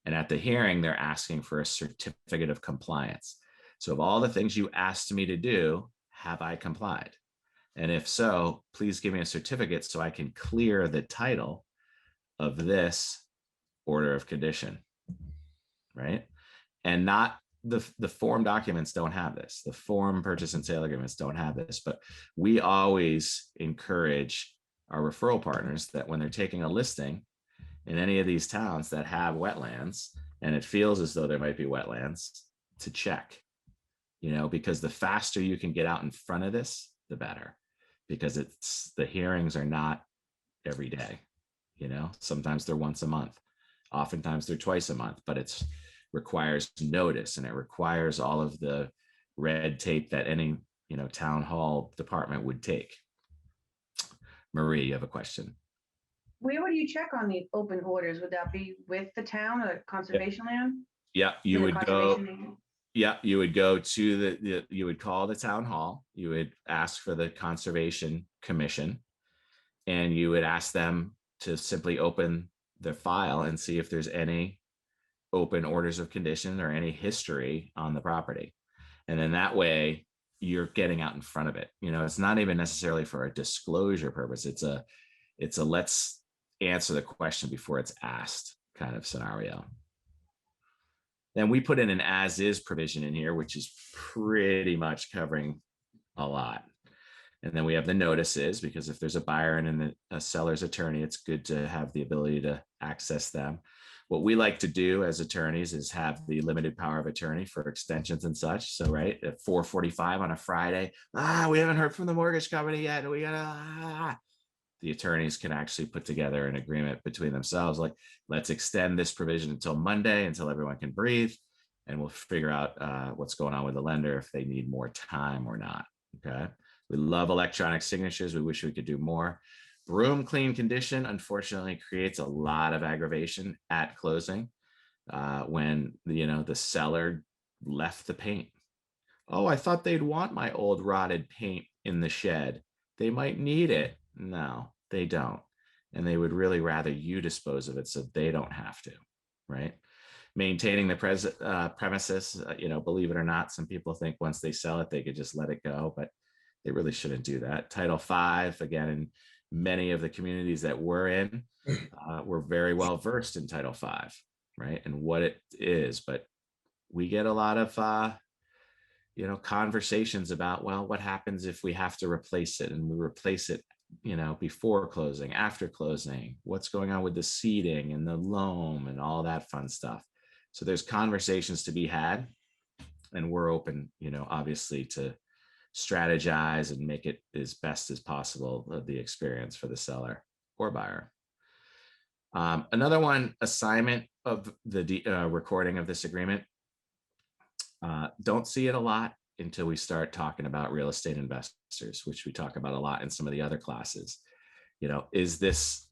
And at the hearing, they're asking for a certificate of compliance. So of all the things you asked me to do, have I complied? And if so, please give me a certificate so I can clear the title of this order of condition, right? And not the form documents don't have this. The form purchase and sale agreements don't have this, but we always encourage our referral partners that when they're taking a listing in any of these towns that have wetlands, and it feels as though there might be wetlands, to check, because the faster you can get out in front of this, the better, because the hearings are not every day. Sometimes they're once a month, oftentimes they're twice a month, but it requires notice and it requires all of the red tape that any town hall department would take. Marie, you have a question. Where would you check on the open orders? Would that be with the town or conservation land? Yeah, you With the would go. conservation agent? Yeah, you would go to you would call the town hall. You would ask for the conservation commission, and you would ask them to simply open their file and see if there's any open orders of condition or any history on the property. And then that way you're getting out in front of it. It's not even necessarily for a disclosure purpose. It's a let's answer the question before it's asked kind of scenario. Then we put in an as is provision in here, which is pretty much covering a lot. And then we have the notices, because if there's a buyer and a seller's attorney, it's good to have the ability to access them. What we like to do as attorneys is have the limited power of attorney for extensions and such. So right at 4:45 on a Friday, we haven't heard from the mortgage company yet. We gotta, the attorneys can actually put together an agreement between themselves, like, let's extend this provision until Monday, until everyone can breathe, and we'll figure out what's going on with the lender, if they need more time or not. Okay. We love electronic signatures. We wish we could do more. Broom clean condition, unfortunately, creates a lot of aggravation at closing when the seller left the paint. Oh, I thought they'd want my old rotted paint in the shed. They might need it. No, they don't. And they would really rather you dispose of it so they don't have to, right? Maintaining the premises, believe it or not, some people think once they sell it, they could just let it go, but they really shouldn't do that. Title V, again, in many of the communities that we're in, we're very well versed in Title V, right? And what it is, but we get a lot of, conversations about, well, what happens if we have to replace it, and we replace it, before closing, after closing, what's going on with the seating and the loam and all that fun stuff. So there's conversations to be had, and we're open, obviously, to strategize and make it as best as possible of the experience for the seller or buyer. Another one, assignment of the recording of this agreement. Don't see it a lot until we start talking about real estate investors, which we talk about a lot in some of the other classes. Is this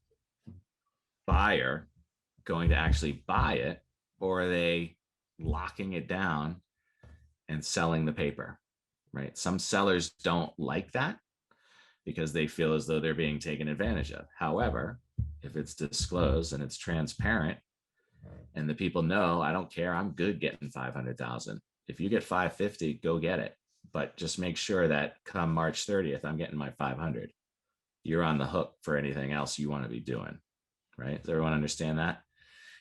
buyer going to actually buy it, or are they locking it down and selling the paper, right? Some sellers don't like that because they feel as though they're being taken advantage of. However, if it's disclosed and it's transparent and the people know, I don't care, I'm good getting 500,000. If you get 550, go get it. But just make sure that come March 30th, I'm getting my 500. You're on the hook for anything else you want to be doing, right? Does everyone understand that?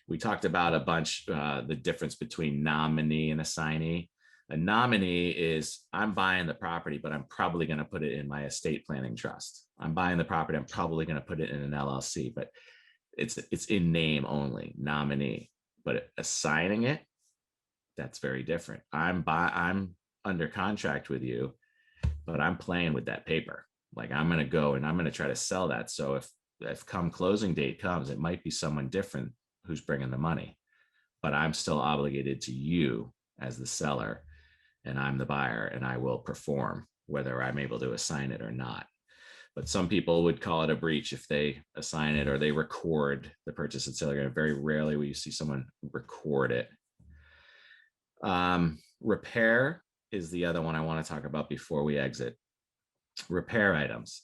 We talked about a bunch, the difference between nominee and assignee. A nominee is, I'm buying the property, but I'm probably going to put it in my estate planning trust. I'm buying the property, I'm probably going to put it in an LLC, but it's in name only, nominee. But assigning it, that's very different. I'm under contract with you, but I'm playing with that paper. Like, I'm going to go and I'm going to try to sell that. So if come closing date comes, it might be someone different who's bringing the money, but I'm still obligated to you as the seller, and I'm the buyer, and I will perform whether I'm able to assign it or not. But some people would call it a breach if they assign it or they record the purchase and sale agreement. Very rarely will you see someone record it. Repair is the other one I want to talk about before we exit. Repair items.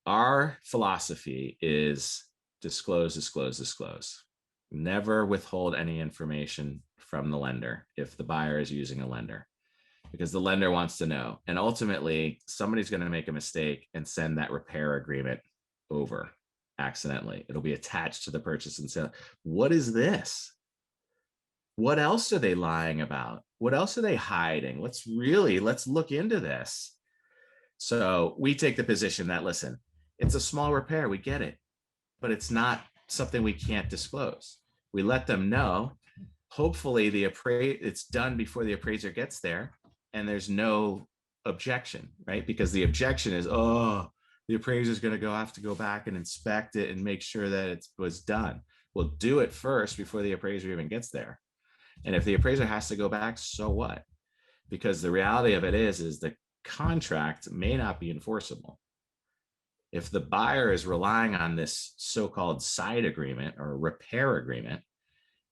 Our philosophy is disclose, disclose, disclose. Never withhold any information from the lender if the buyer is using a lender, because the lender wants to know. And ultimately, somebody's going to make a mistake and send that repair agreement over accidentally. It'll be attached to the purchase and sale. What is this? What else are they lying about? What else are they hiding? Let's look into this. So we take the position that, listen, it's a small repair, we get it, but it's not something we can't disclose. We let them know. Hopefully it's done before the appraiser gets there and there's no objection, right? Because the objection is, oh, the appraiser is going to have to go back and inspect it and make sure that it was done. We'll do it first before the appraiser even gets there. And if the appraiser has to go back, so what? Because the reality of it is the contract may not be enforceable. If the buyer is relying on this so-called side agreement or repair agreement,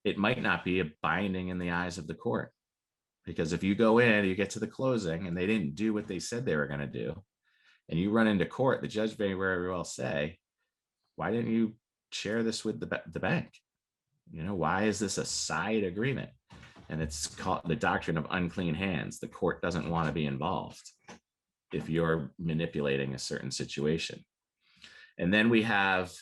it might not be binding in the eyes of the court. Because if you go in, you get to the closing and they didn't do what they said they were going to do, and you run into court, the judge may very well say, why didn't you share this with the bank? Why is this a side agreement? And it's called the doctrine of unclean hands. The court doesn't want to be involved if you're manipulating a certain situation. And then we have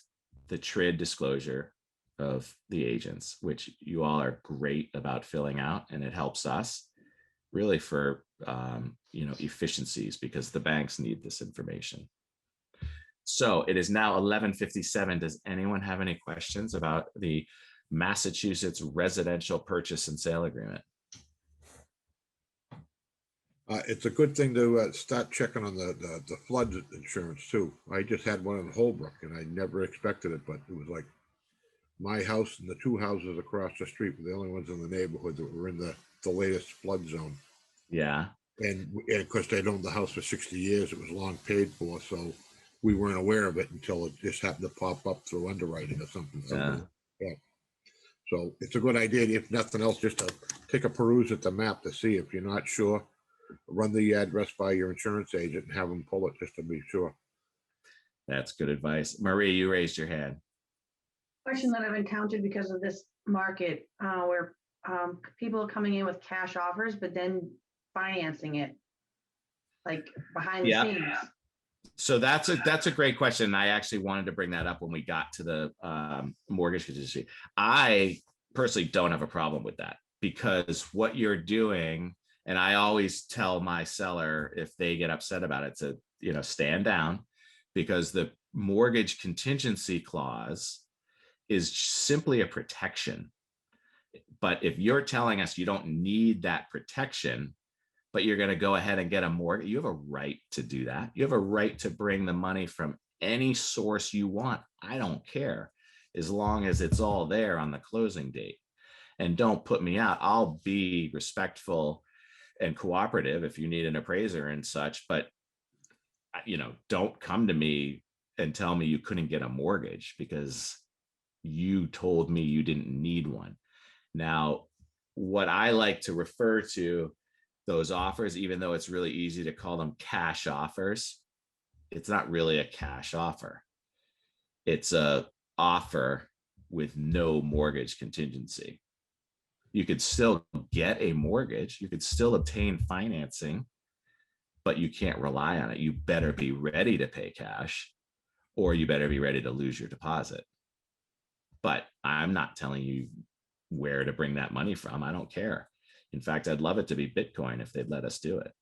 the TRID disclosure of the agents, which you all are great about filling out, and it helps us really for efficiencies, because the banks need this information. So it is now 11:57. Does anyone have any questions about the Massachusetts residential purchase and sale agreement? It's a good thing to start checking on the flood insurance too. I just had one in Holbrook and I never expected it, but it was like my house and the two houses across the street were the only ones in the neighborhood that were in the latest flood zone. Yeah. And of course, they'd owned the house for 60 years. It was long paid for, so we weren't aware of it until it just happened to pop up through underwriting or something. Yeah. So it's a good idea, if nothing else, just to take a peruse at the map to see. If you're not sure, run the address by your insurance agent and have them pull it just to be sure. That's good advice. Marie, you raised your hand. Question that I've encountered because of this market, where people are coming in with cash offers, but then financing it like behind the scenes. So that's a great question. I actually wanted to bring that up when we got to the mortgage contingency. I personally don't have a problem with that, because what you're doing, and I always tell my seller if they get upset about it to, you know, stand down, because the mortgage contingency clause is simply a protection. But if you're telling us you don't need that protection, but you're going to go ahead and get a mortgage, you have a right to do that. You have a right to bring the money from any source you want. I don't care, as long as it's all there on the closing date. And don't put me out. I'll be respectful and cooperative if you need an appraiser and such, but you know, don't come to me and tell me you couldn't get a mortgage because you told me you didn't need one. Now, what I like to refer to those offers, even though it's really easy to call them cash offers, it's not really a cash offer. It's a offer with no mortgage contingency. You could still get a mortgage, you could still obtain financing, but you can't rely on it. You better be ready to pay cash, or you better be ready to lose your deposit. But I'm not telling you where to bring that money from. I don't care. In fact, I'd love it to be Bitcoin if they'd let us do it.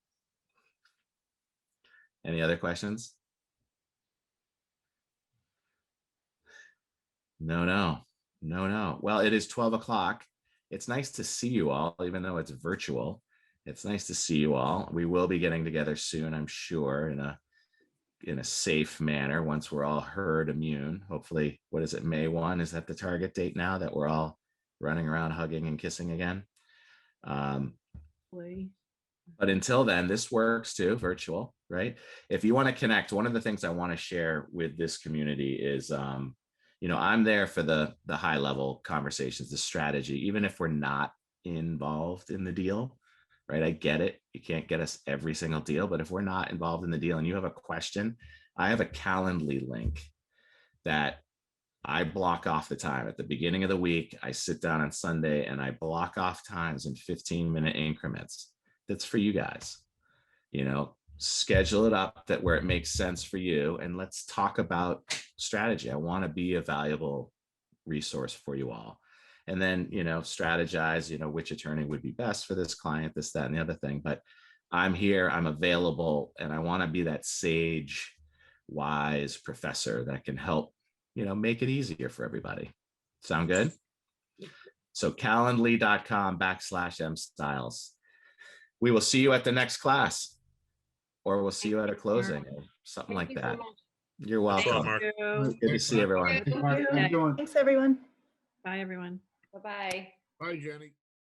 Any other questions? No. Well, it is 12 o'clock. It's nice to see you all, even though it's virtual. It's nice to see you all. We will be getting together soon, I'm sure, in a safe manner once we're all herd immune. Hopefully, what is it, May 1? Is that the target date now that we're all running around hugging and kissing again? But until then, this works too, virtual, right? If you want to connect, one of the things I want to share with this community is, you know, I'm there for the high level conversations, the strategy, even if we're not involved in the deal, right? I get it. You can't get us every single deal, but if we're not involved in the deal and you have a question, I have a Calendly link that I block off the time at the beginning of the week. I sit down on Sunday and I block off times in 15-minute increments. That's for you guys. You know, schedule it up that where it makes sense for you, and let's talk about strategy. I want to be a valuable resource for you all. And then, you know, strategize, you know, which attorney would be best for this client, this, that, and the other thing. But I'm here, I'm available, and I want to be that sage, wise professor that can help, you know, make it easier for everybody. Sound good? So calendly.com/mstyles. We will see you at the next class, or we'll see you at a closing or something like that. You're welcome. Good to see everyone. Thanks, everyone. Bye, everyone. Bye-bye. Bye, Jenny.